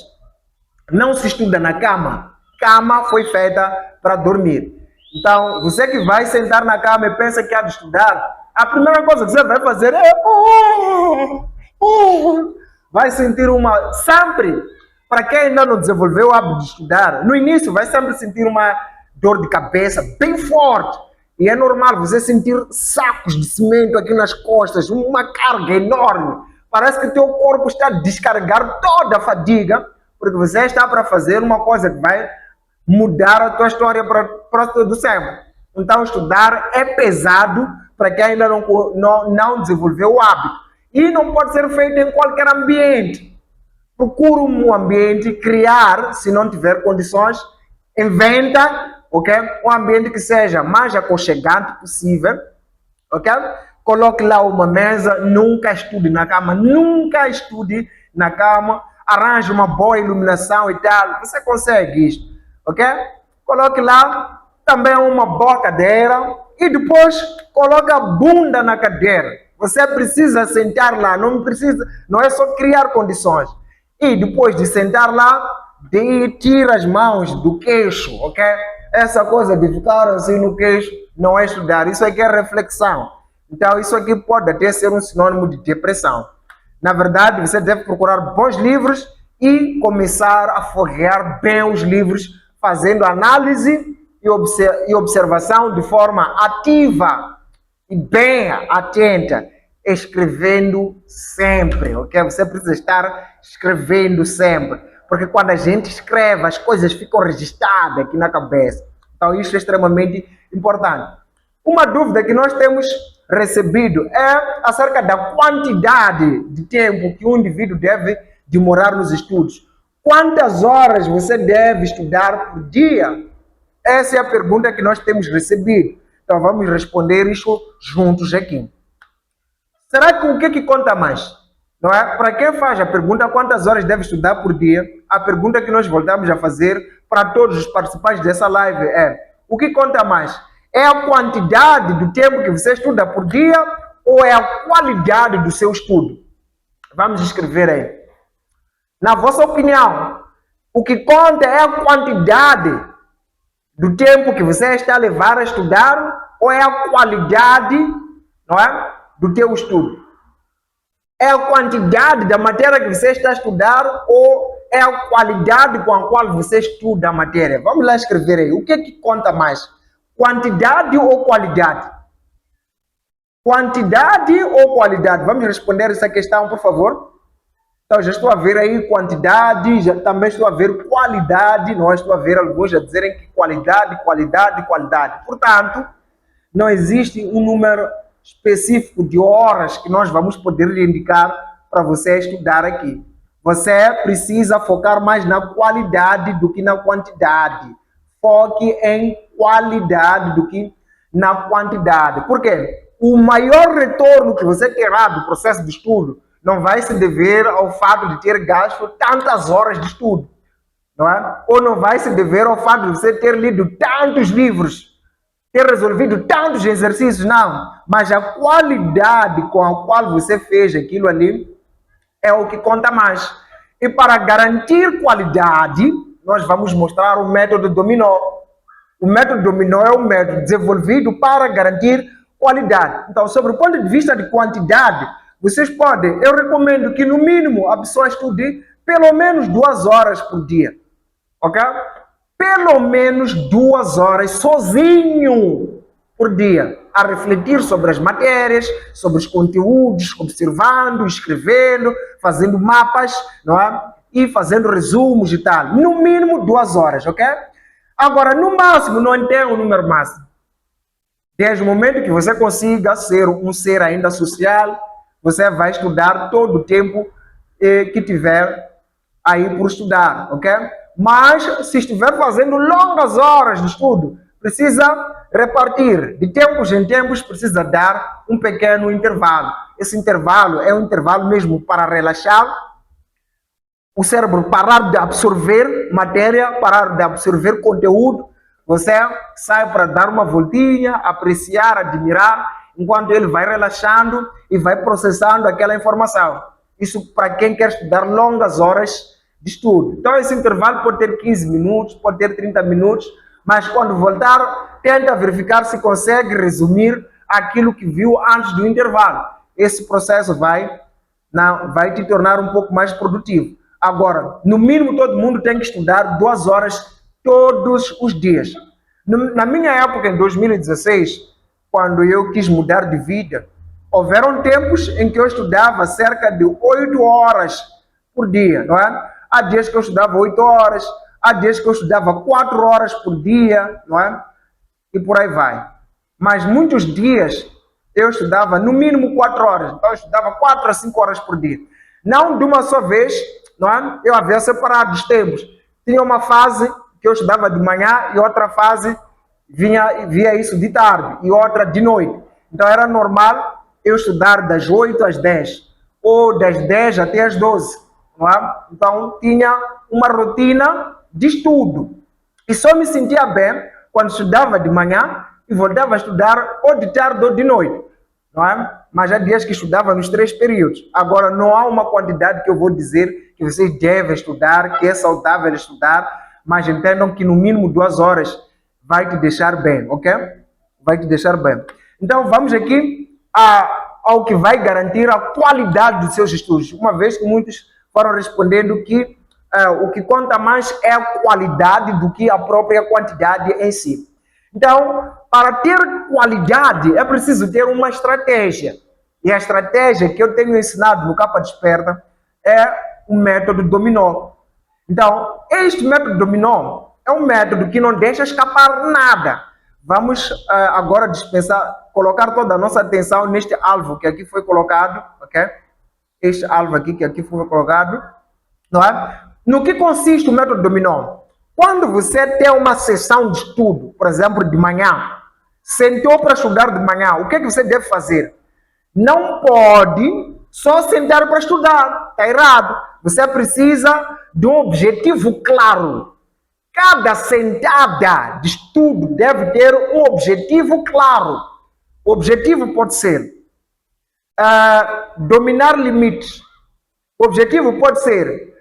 Não se estuda na cama. Cama foi feita para dormir. Então, você que vai sentar na cama e pensa que há de estudar, a primeira coisa que você vai fazer é... Vai sentir uma... Sempre, para quem ainda não desenvolveu o hábito de estudar, no início vai sempre sentir uma dor de cabeça bem forte. E é normal você sentir sacos de cimento aqui nas costas, uma carga enorme. Parece que o teu corpo está a descarregar toda a fadiga, porque você está para fazer uma coisa que vai mudar a tua história para todo sempre. Então, estudar é pesado para quem ainda não desenvolveu o hábito. E não pode ser feito em qualquer ambiente. Procura um ambiente, criar, se não tiver condições, inventa, ok? Um ambiente que seja mais aconchegante possível, ok? Coloque lá uma mesa, nunca estude na cama, nunca estude na cama, arranje uma boa iluminação e tal, você consegue isso, ok? Coloque lá também uma boa cadeira e depois coloque a bunda na cadeira. Você precisa sentar lá, não é só criar condições. E depois de sentar lá, tira as mãos do queixo, ok? Essa coisa de ficar assim no queixo não é estudar, isso aqui é reflexão. Então isso aqui pode até ser um sinônimo de depressão. Na verdade, você deve procurar bons livros e começar a folhear bem os livros, fazendo análise e observação de forma ativa e bem atenta, escrevendo sempre, ok? Você precisa estar escrevendo sempre, porque quando a gente escreve, as coisas ficam registradas aqui na cabeça. Então isso é extremamente importante. Uma dúvida que nós temos recebido é acerca da quantidade de tempo que um indivíduo deve demorar nos estudos. Quantas horas você deve estudar por dia? Essa é a pergunta que nós temos recebido. Então vamos responder isso juntos aqui. Será que o que conta mais? Não é? Para quem faz a pergunta quantas horas deve estudar por dia, a pergunta que nós voltamos a fazer para todos os participantes dessa live é: o que conta mais? É a quantidade do tempo que você estuda por dia ou é a qualidade do seu estudo? Vamos escrever aí. Na vossa opinião, o que conta é a quantidade do tempo que você está a levar a estudar ou é a qualidade, não é, do teu estudo? É a quantidade da matéria que você está a estudar ou é a qualidade com a qual você estuda a matéria? Vamos lá escrever aí. O que é que conta mais? Quantidade ou qualidade? Quantidade ou qualidade? Vamos responder essa questão, por favor. Então, já estou a ver aí quantidade, já também estou a ver qualidade, não estou a ver alguns a dizerem que qualidade, qualidade, qualidade. Portanto, não existe um número específico de horas que nós vamos poder lhe indicar para você estudar aqui. Você precisa focar mais na qualidade do que na quantidade. Foque em qualidade do que na quantidade. Por quê? O maior retorno que você terá do processo de estudo não vai se dever ao fato de ter gasto tantas horas de estudo, não é? Ou não vai se dever ao fato de você ter lido tantos livros, ter resolvido tantos exercícios, não. Mas a qualidade com a qual você fez aquilo ali é o que conta mais. E para garantir qualidade, nós vamos mostrar o método dominó. O método dominó é um método desenvolvido para garantir qualidade. Então, sobre o ponto de vista de quantidade, vocês podem, eu recomendo que no mínimo a pessoa estude pelo menos 2 horas por dia, ok? Pelo menos 2 horas sozinho por dia, a refletir sobre as matérias, sobre os conteúdos, observando, escrevendo, fazendo mapas, não é? E fazendo resumos e tal. No mínimo 2 horas, ok? Agora, no máximo, não tem um número máximo. Desde o momento que você consiga ser um ser ainda social, você vai estudar todo o tempo que tiver aí por estudar, ok? Mas se estiver fazendo longas horas de estudo, precisa repartir. De tempos em tempos, precisa dar um pequeno intervalo. Esse intervalo é um intervalo mesmo para relaxar o cérebro, parar de absorver matéria, parar de absorver conteúdo. Você sai para dar uma voltinha, apreciar, admirar, enquanto ele vai relaxando e vai processando aquela informação. Isso para quem quer estudar longas horas de estudo. Então, esse intervalo pode ter 15 minutos, pode ter 30 minutos, mas quando voltar, tenta verificar se consegue resumir aquilo que viu antes do intervalo. Esse processo vai te tornar um pouco mais produtivo. Agora, no mínimo, todo mundo tem que estudar 2 horas todos os dias. Na minha época, em 2016, quando eu quis mudar de vida, houveram tempos em que eu estudava cerca de 8 horas por dia, não é? Há dias que eu estudava 8 horas, há dias que eu estudava 4 horas por dia, não é? E por aí vai. Mas muitos dias eu estudava no mínimo 4 horas, então eu estudava 4 a 5 horas por dia. Não de uma só vez, não é? Eu havia separado os tempos. Tinha uma fase que eu estudava de manhã e outra fase via isso de tarde e outra de noite. Então era normal eu estudar das 8 às 10 ou das 10 até às 12. Não é? Então tinha uma rotina de estudo. E só me sentia bem quando estudava de manhã e voltava a estudar ou de tarde ou de noite. Não é? Mas há dias que estudava nos 3 períodos. Agora não há uma quantidade que eu vou dizer que vocês devem estudar, que é saudável estudar, mas entendam que no mínimo 2 horas vai te deixar bem, ok? Vai te deixar bem. Então vamos aqui ao que vai garantir a qualidade dos seus estudos. Uma vez que muitos foram respondendo que o que conta mais é a qualidade do que a própria quantidade em si. Então, para ter qualidade, é preciso ter uma estratégia. E a estratégia que eu tenho ensinado no Capa Desperta é o método dominó. Então, este método dominó é um método que não deixa escapar nada. Vamos agora colocar toda a nossa atenção neste alvo que aqui foi colocado, ok? Este alvo aqui que aqui foi colocado, não é? No que consiste o método dominó? Quando você tem uma sessão de estudo, por exemplo, de manhã, sentou para estudar de manhã, o que é que você deve fazer? Não pode só sentar para estudar, está errado. Você precisa de um objetivo claro. Cada sentada de estudo deve ter um objetivo claro. O objetivo pode ser dominar limites. O objetivo pode ser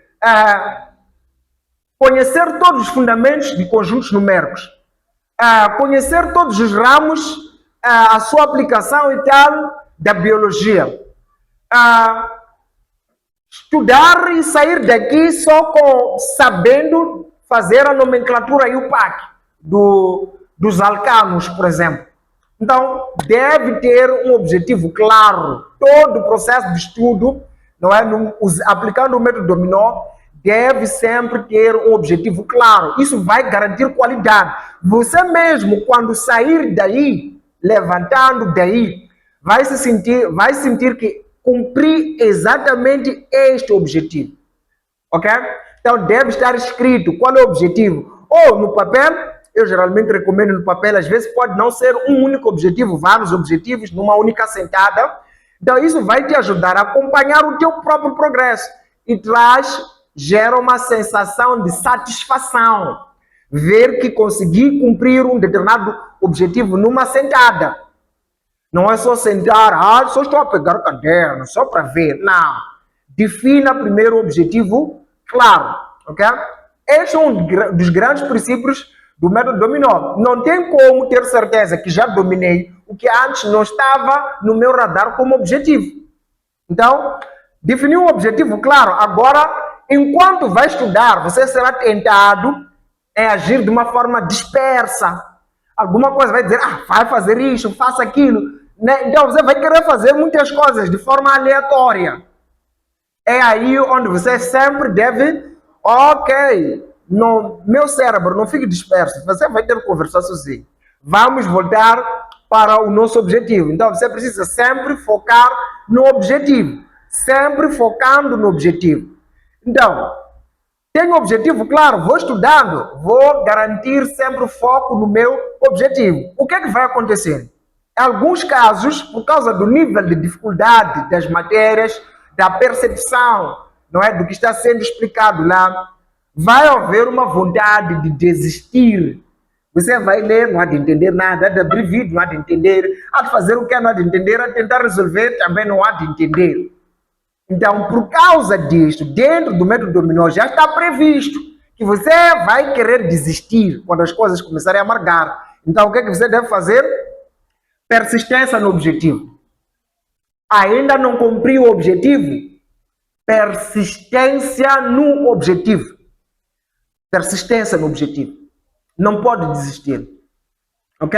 conhecer todos os fundamentos de conjuntos numéricos, conhecer todos os ramos, a sua aplicação e tal da biologia, estudar e sair daqui só sabendo fazer a nomenclatura e o PAC dos alcanos, por exemplo. Então, deve ter um objetivo claro. Todo o processo de estudo, não é, aplicando o método dominó, deve sempre ter um objetivo claro. Isso vai garantir qualidade. Você mesmo, quando sair daí, levantando daí, vai sentir que cumprir exatamente este objetivo. Ok? Então, deve estar escrito qual é o objetivo. Ou no papel, eu geralmente recomendo no papel, às vezes pode não ser um único objetivo, vários objetivos numa única sentada. Então, isso vai te ajudar a acompanhar o teu próprio progresso e gera uma sensação de satisfação. Ver que consegui cumprir um determinado objetivo numa sentada. Não é só sentar, só estou a pegar o caderno, só para ver. Não. Defina primeiro o objetivo claro. Ok? Este é um dos grandes princípios do método dominó. Não tem como ter certeza que já dominei o que antes não estava no meu radar como objetivo. Então, definir um objetivo claro. Agora, enquanto vai estudar, você será tentado a agir de uma forma dispersa. Alguma coisa vai dizer, vai fazer isso, faça aquilo. Então, você vai querer fazer muitas coisas de forma aleatória. É aí onde você sempre deve, no meu cérebro, não fique disperso. Você vai ter que conversar sozinho. Vamos voltar para o nosso objetivo. Então, você precisa sempre focar no objetivo. Sempre focando no objetivo. Então, tenho um objetivo claro, vou estudando, vou garantir sempre o foco no meu objetivo. O que é que vai acontecer? Em alguns casos, por causa do nível de dificuldade das matérias, da percepção, não é, do que está sendo explicado lá, vai haver uma vontade de desistir. Você vai ler, não há de entender nada, há de abrir vídeo, não há de entender, há de fazer o que não há de entender, há de tentar resolver, também não há de entender. Então, por causa disto, dentro do método dominó já está previsto que você vai querer desistir quando as coisas começarem a amargar. Então, o que é que você deve fazer? Persistência no objetivo. Ainda não cumpriu o objetivo? Persistência no objetivo. Persistência no objetivo. Não pode desistir. Ok?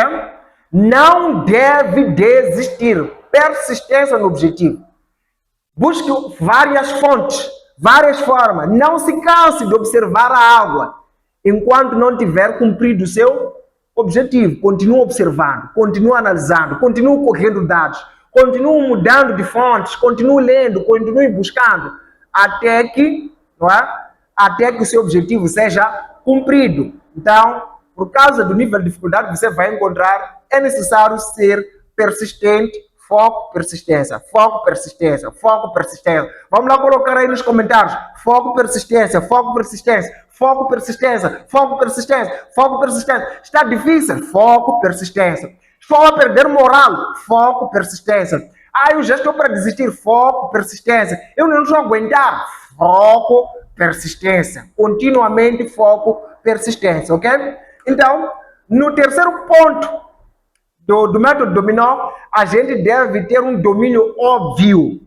Não deve desistir. Persistência no objetivo. Busque várias fontes, várias formas. Não se canse de observar a água enquanto não tiver cumprido o seu objetivo. Continue observando, continue analisando, continue correndo dados, continue mudando de fontes, continue lendo, continue buscando até que, não é? Até que o seu objetivo seja cumprido. Então, por causa do nível de dificuldade que você vai encontrar, é necessário ser persistente. Foco, persistência, foco, persistência, foco, persistência. Vamos lá colocar aí nos comentários. Foco, persistência, foco, persistência, foco, persistência, foco, persistência, foco, persistência. Está difícil? Foco, persistência. Estou a perder moral? Foco, persistência. Eu já estou para desistir? Foco, persistência. Eu não estou a aguentar? Foco, persistência. Continuamente foco, persistência, ok? Então, no terceiro ponto do método dominó, a gente deve ter um domínio óbvio.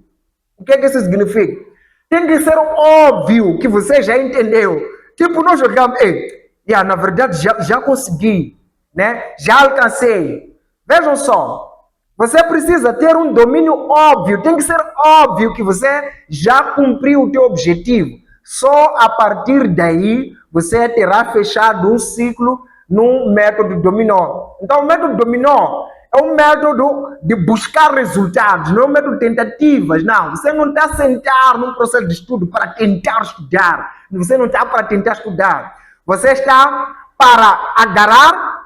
O que é que isso significa? Tem que ser óbvio que você já entendeu. Tipo, nós jogamos, na verdade já consegui, né? Já alcancei. Vejam só, você precisa ter um domínio óbvio. Tem que ser óbvio que você já cumpriu o teu objetivo. Só a partir daí você terá fechado um ciclo no método dominó. Então, o método dominó é um método de buscar resultados, não é um método de tentativas, não. Você não está a sentar num processo de estudo para tentar estudar. Você não está para tentar estudar. Você está para agarrar,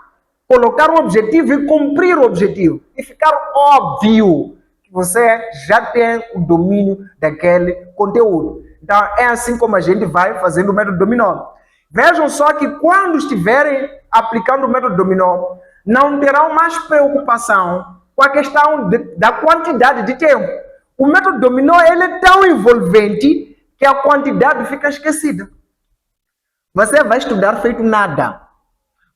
colocar um objetivo e cumprir o objetivo. E ficar óbvio que você já tem o domínio daquele conteúdo. Então, é assim como a gente vai fazendo o método dominó. Vejam só que quando estiverem aplicando o método dominó, não terão mais preocupação com a questão da quantidade de tempo. O método dominó ele é tão envolvente que a quantidade fica esquecida. Você vai estudar feito nada.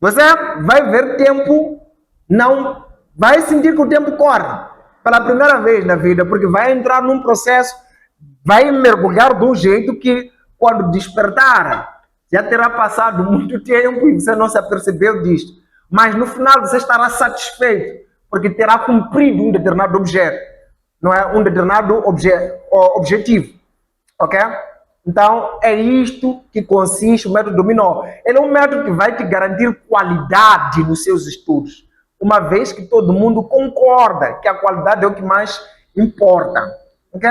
Você vai ver tempo, não vai sentir que o tempo corre pela primeira vez na vida, porque vai entrar num processo, vai mergulhar de um jeito que quando despertar já terá passado muito tempo e você não se apercebeu disto. Mas no final você estará satisfeito, porque terá cumprido um determinado objeto, não é? Um determinado objetivo, ok? Então, é isto que consiste o método dominó. Ele é um método que vai te garantir qualidade nos seus estudos, uma vez que todo mundo concorda que a qualidade é o que mais importa, ok?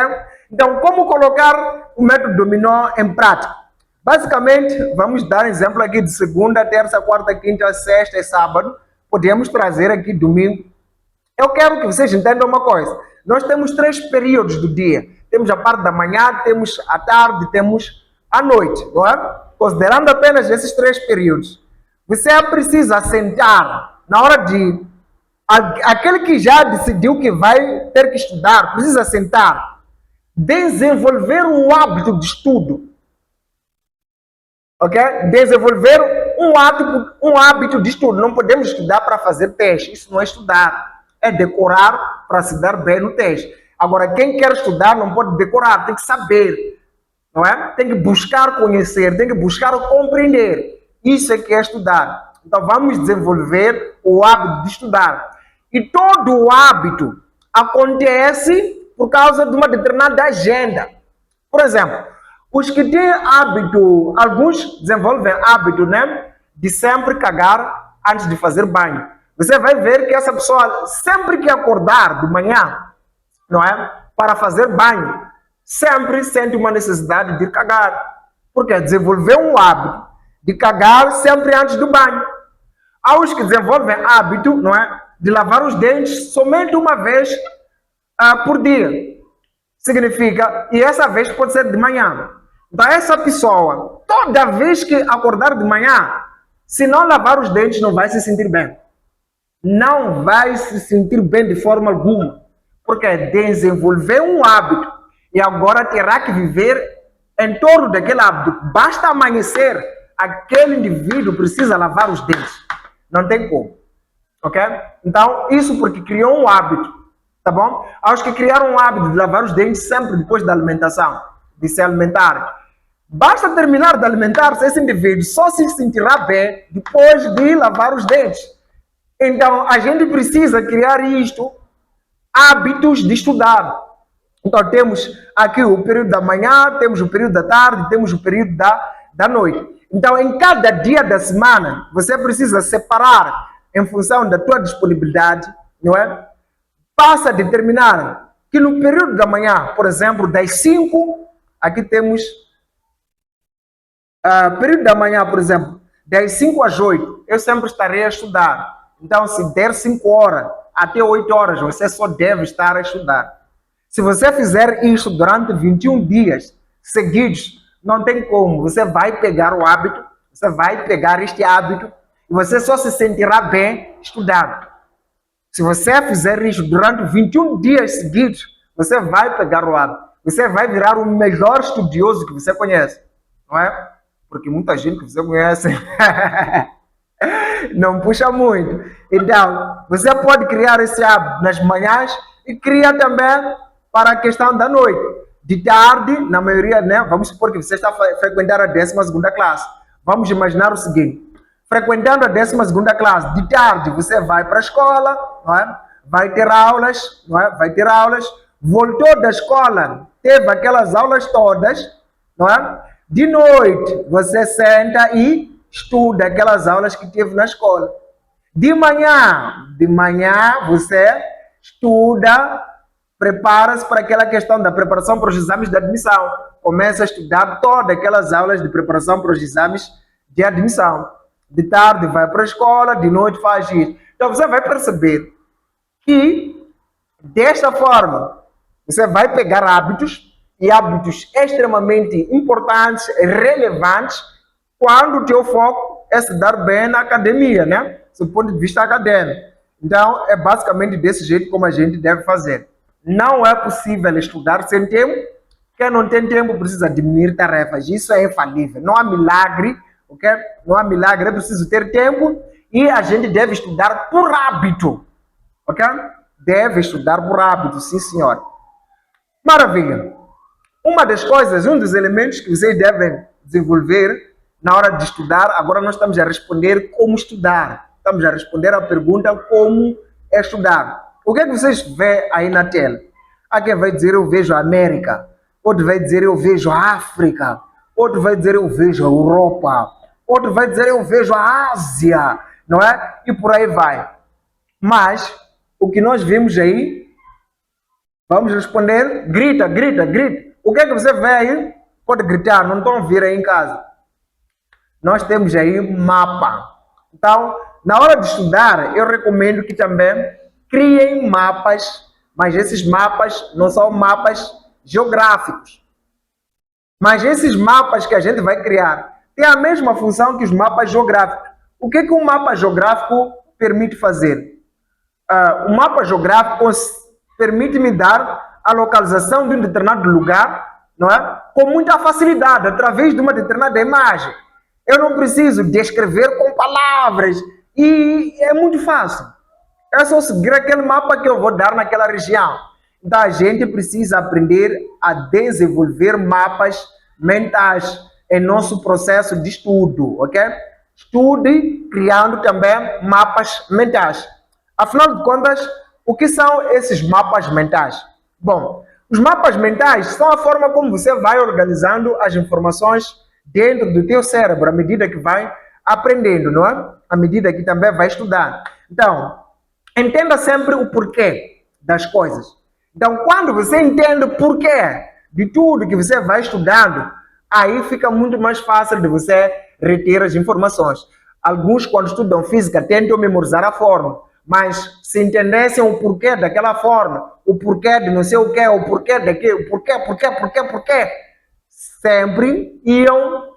Então, como colocar o método dominó em prática? Basicamente, vamos dar exemplo aqui de segunda, terça, quarta, quinta, sexta e sábado. Podemos trazer aqui domingo. Eu quero que vocês entendam uma coisa. Nós temos 3 períodos do dia. Temos a parte da manhã, temos a tarde, temos a noite, não é? Considerando apenas esses 3 períodos, você precisa sentar na hora de... Aquele que já decidiu que vai ter que estudar, precisa sentar, desenvolver um hábito de estudo. Ok? Desenvolver um hábito de estudo. Não podemos estudar para fazer teste. Isso não é estudar. É decorar para se dar bem no teste. Agora, quem quer estudar não pode decorar, tem que saber. Não é? Tem que buscar conhecer, tem que buscar compreender. Isso é que é estudar. Então, vamos desenvolver o hábito de estudar. E todo o hábito acontece por causa de uma determinada agenda. Por exemplo, os que têm hábito, alguns desenvolvem hábito, né, de sempre cagar antes de fazer banho. Você vai ver que essa pessoa, sempre que acordar de manhã, não é, para fazer banho, sempre sente uma necessidade de cagar. Porque desenvolveu um hábito de cagar sempre antes do banho. Há os que desenvolvem hábito, não é, de lavar os dentes somente uma vez por dia. Significa, e essa vez pode ser de manhã. Então, essa pessoa, toda vez que acordar de manhã, se não lavar os dentes, não vai se sentir bem. Não vai se sentir bem de forma alguma. Porque desenvolveu um hábito e agora terá que viver em torno daquele hábito. Basta amanhecer, aquele indivíduo precisa lavar os dentes. Não tem como. Ok? Então, isso porque criou um hábito. Tá bom? Aos que criaram um hábito de lavar os dentes sempre depois da alimentação, de se alimentar. Basta terminar de alimentar-se, esse indivíduo só se sentirá bem depois de lavar os dentes. Então, a gente precisa criar isto, hábitos de estudar. Então, temos aqui o período da manhã, temos o período da tarde, temos o período da noite. Então, em cada dia da semana, você precisa separar em função da tua disponibilidade, não é? Passa a determinar que no período da manhã, por exemplo, das 5, aqui temos período da manhã, por exemplo, das 5 às 8, eu sempre estarei a estudar. Então, se der 5 horas até 8 horas, você só deve estar a estudar. Se você fizer isso durante 21 dias seguidos, não tem como. Você vai pegar o hábito, você vai pegar este hábito e você só se sentirá bem estudando. Se você fizer isso durante 21 dias seguidos, você vai pegar o hábito. Você vai virar o melhor estudioso que você conhece. Não é? Porque muita gente que você conhece não puxa muito. Então, você pode criar esse hábito nas manhãs e cria também para a questão da noite. De tarde, na maioria, né? Vamos supor que você está frequentando a 12ª classe. Vamos imaginar o seguinte. Frequentando a 12ª classe, de tarde você vai para a escola, não é? Vai ter aulas, não é? Vai ter aulas. Voltou da escola, teve aquelas aulas todas, não é? De noite, você senta e estuda aquelas aulas que teve na escola. De manhã você estuda, prepara-se para aquela questão da preparação para os exames de admissão. Começa a estudar todas aquelas aulas de preparação para os exames de admissão. De tarde vai para a escola, de noite faz isso. Então você vai perceber que, desta forma, você vai pegar hábitos, e hábitos extremamente importantes, relevantes, quando o teu foco é se dar bem na academia, né? Do ponto de vista acadêmico. Então, é basicamente desse jeito como a gente deve fazer. Não é possível estudar sem tempo. Quem não tem tempo precisa diminuir tarefas. Isso é infalível. Não há milagre, ok? Não há milagre, é preciso ter tempo e a gente deve estudar por hábito, ok? Deve estudar por hábito, sim senhor. Maravilha. Uma das coisas, um dos elementos que vocês devem desenvolver na hora de estudar, agora nós estamos a responder como estudar. Estamos a responder a pergunta como é estudar. O que é que vocês vêem aí na tela? Há quem vai dizer eu vejo a América, outro vai dizer eu vejo a África, outro vai dizer eu vejo a Europa, outro vai dizer eu vejo a Ásia, não é? E por aí vai. Mas o que nós vimos aí, vamos responder, grita, grita, grita. O que é que você vê aí? Pode gritar, não estão a ouvir aí em casa. Nós temos aí mapa. Então, na hora de estudar, eu recomendo que também criem mapas, mas esses mapas não são mapas geográficos. Mas esses mapas que a gente vai criar têm a mesma função que os mapas geográficos. O que um mapa geográfico permite fazer? O mapa geográfico permite-me dar a localização de um determinado lugar, não é? Com muita facilidade, através de uma determinada imagem. Eu não preciso descrever com palavras e é muito fácil. É só seguir aquele mapa que eu vou dar naquela região. Então a gente precisa aprender a desenvolver mapas mentais em nosso processo de estudo, ok? Estude criando também mapas mentais. Afinal de contas, o que são esses mapas mentais? Bom, os mapas mentais são a forma como você vai organizando as informações dentro do teu cérebro à medida que vai aprendendo, não é? À medida que também vai estudar. Então, entenda sempre o porquê das coisas. Então, quando você entende o porquê de tudo que você vai estudando, aí fica muito mais fácil de você reter as informações. Alguns, quando estudam física, tentam memorizar a fórmula, mas se entendessem o porquê daquela forma, o porquê de não sei o quê, o porquê daquilo, o porquê, sempre iam,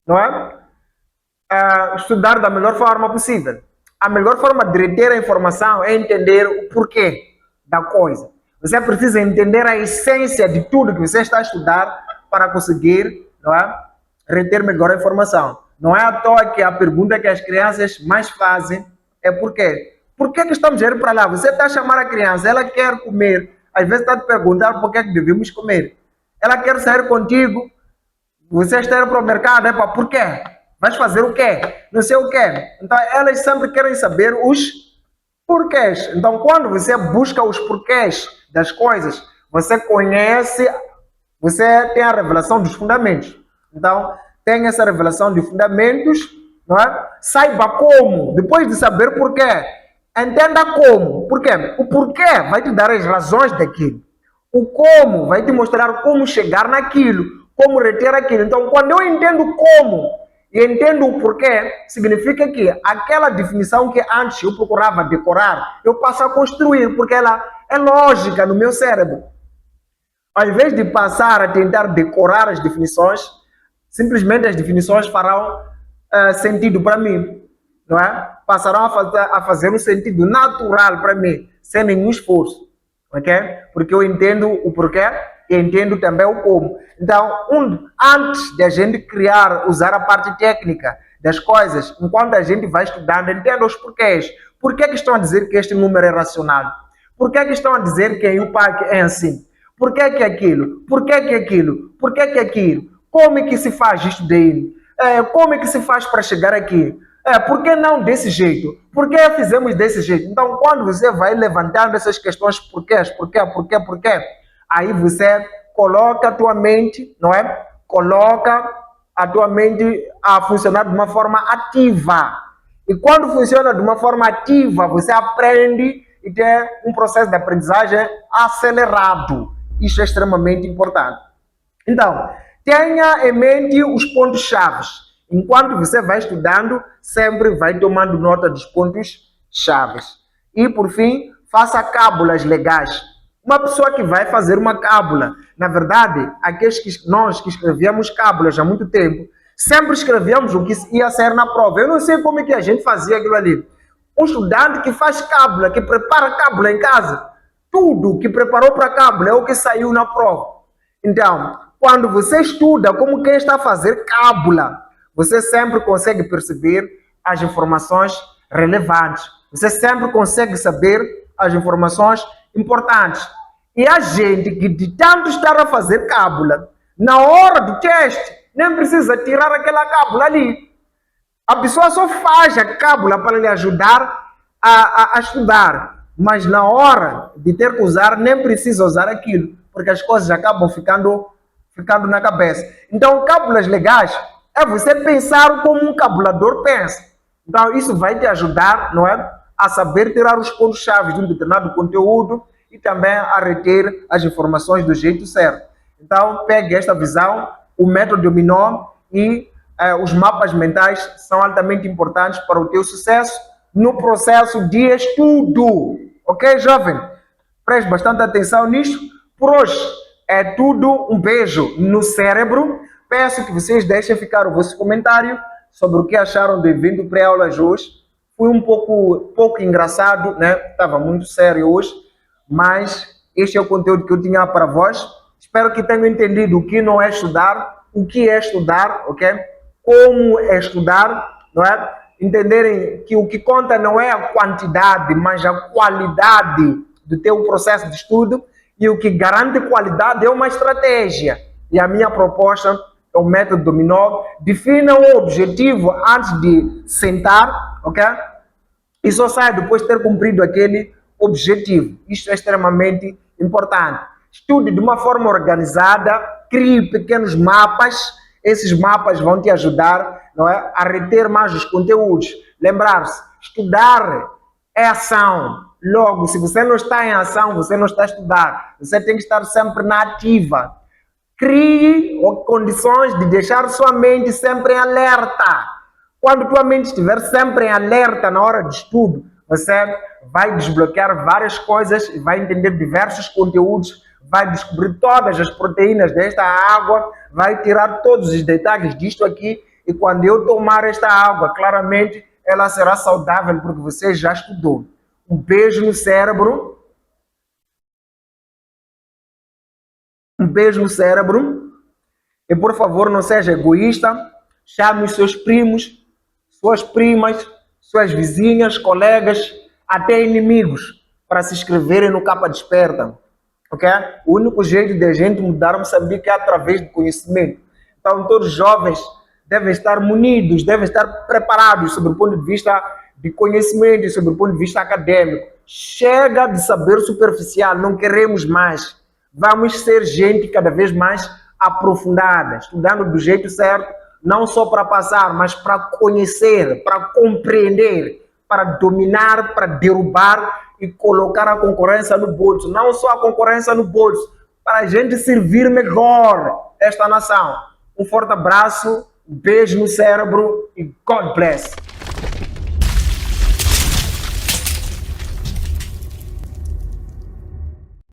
não é? Estudar da melhor forma possível. A melhor forma de reter a informação é entender o porquê da coisa. Você precisa entender a essência de tudo que você está a estudar para conseguir, não é, reter melhor a informação. Não é à toa que a pergunta que as crianças mais fazem é por quê? Por que estamos a ir para lá? Você está a chamar a criança, ela quer comer. Às vezes está a te perguntar por que devemos comer. Ela quer sair contigo. Você está indo para o mercado, é para por quê? Vais fazer o quê? Não sei o quê. Então, elas sempre querem saber os porquês. Então, quando você busca os porquês das coisas, você conhece, você tem a revelação dos fundamentos. Então, tem essa revelação de fundamentos, não é? Saiba como. Depois de saber porquê, entenda como. Por quê? O porquê vai te dar as razões daquilo. O como vai te mostrar como chegar naquilo, como reter aquilo. Então, quando eu entendo como e entendo o porquê, significa que aquela definição que antes eu procurava decorar, eu passo a construir, porque ela é lógica no meu cérebro. Ao invés de passar a tentar decorar as definições, simplesmente as definições farão sentido para mim, não é? Passarão a fazer um sentido natural para mim, sem nenhum esforço, ok? Porque eu entendo o porquê e entendo também o como. Então, antes de a gente usar a parte técnica das coisas, enquanto a gente vai estudando, entenda os porquês. Por que estão a dizer que este número é racional? Por que estão a dizer que o parque é assim? Por que aquilo? Por que aquilo? Por que aquilo? Como é que se faz isto daí? Como é que se faz para chegar aqui? Por que não desse jeito? Por que fizemos desse jeito? Então, quando você vai levantando essas questões, porquê, aí você coloca a tua mente, não é? Coloca a tua mente a funcionar de uma forma ativa. E quando funciona de uma forma ativa, você aprende e tem um processo de aprendizagem acelerado. Isso é extremamente importante. Então, tenha em mente os pontos-chave. Enquanto você vai estudando, sempre vai tomando nota dos pontos-chave. E, por fim, faça cábulas legais. Uma pessoa que vai fazer uma cábula, na verdade, nós que escrevíamos cábulas há muito tempo, sempre escrevíamos o que ia sair na prova. Eu não sei como é que a gente fazia aquilo ali. Um estudante que faz cábula, que prepara cábula em casa, tudo que preparou para a cábula é o que saiu na prova. Então, quando você estuda como quem está a fazer cábula, você sempre consegue perceber as informações relevantes. Você sempre consegue saber as informações importantes. E a gente que de tanto estar a fazer cábula, na hora do teste, nem precisa tirar aquela cábula ali. A pessoa só faz a cábula para lhe ajudar a estudar. Mas na hora de ter que usar, nem precisa usar aquilo, porque as coisas acabam ficando na cabeça. Então, cábulas legais é você pensar como um cabulador pensa. Então, isso vai te ajudar, não é, a saber tirar os pontos-chave de um determinado conteúdo e também a reter as informações do jeito certo. Então, pegue esta visão, o método dominó e os mapas mentais são altamente importantes para o teu sucesso no processo de estudo. Ok, jovem? Preste bastante atenção nisso. Por hoje é tudo. Um beijo no cérebro. Peço que vocês deixem ficar o vosso comentário sobre o que acharam do evento pré-aulas hoje. Foi um pouco engraçado, né? Estava muito sério hoje, mas este é o conteúdo que eu tinha para vós. Espero que tenham entendido o que não é estudar, o que é estudar, ok? Como é estudar, não é? Entenderem que o que conta não é a quantidade, mas a qualidade do teu processo de estudo, e o que garante qualidade é uma estratégia. E a minha proposta é o método dominó. Defina um objetivo antes de sentar, ok? E só sai depois de ter cumprido aquele objetivo. Isto é extremamente importante. Estude de uma forma organizada, crie pequenos mapas. Esses mapas vão te ajudar, não é, a reter mais os conteúdos. Lembrar-se, estudar é ação. Logo, se você não está em ação, você não está a estudar. Você tem que estar sempre na ativa. Crie condições de deixar sua mente sempre em alerta. Quando tua mente estiver sempre em alerta na hora de estudo, você vai desbloquear várias coisas e vai entender diversos conteúdos, vai descobrir todas as proteínas desta água, vai tirar todos os detalhes disto aqui, e quando eu tomar esta água, claramente ela será saudável porque você já estudou. Um beijo no cérebro. Um beijo no cérebro. E por favor, não seja egoísta. Chame os seus primos, suas primas, suas vizinhas, colegas, até inimigos, para se inscreverem no Capa Desperta. Ok? O único jeito de a gente mudar Moçambique é através do conhecimento. Então, todos os jovens devem estar munidos, devem estar preparados sob o ponto de vista de conhecimento e sob o ponto de vista acadêmico. Chega de saber superficial, não queremos mais. Vamos ser gente cada vez mais aprofundada, estudando do jeito certo, não só para passar, mas para conhecer, para compreender, para dominar, para derrubar e colocar a concorrência no bolso. Não só a concorrência no bolso, para a gente servir melhor esta nação. Um forte abraço, um beijo no cérebro e God bless.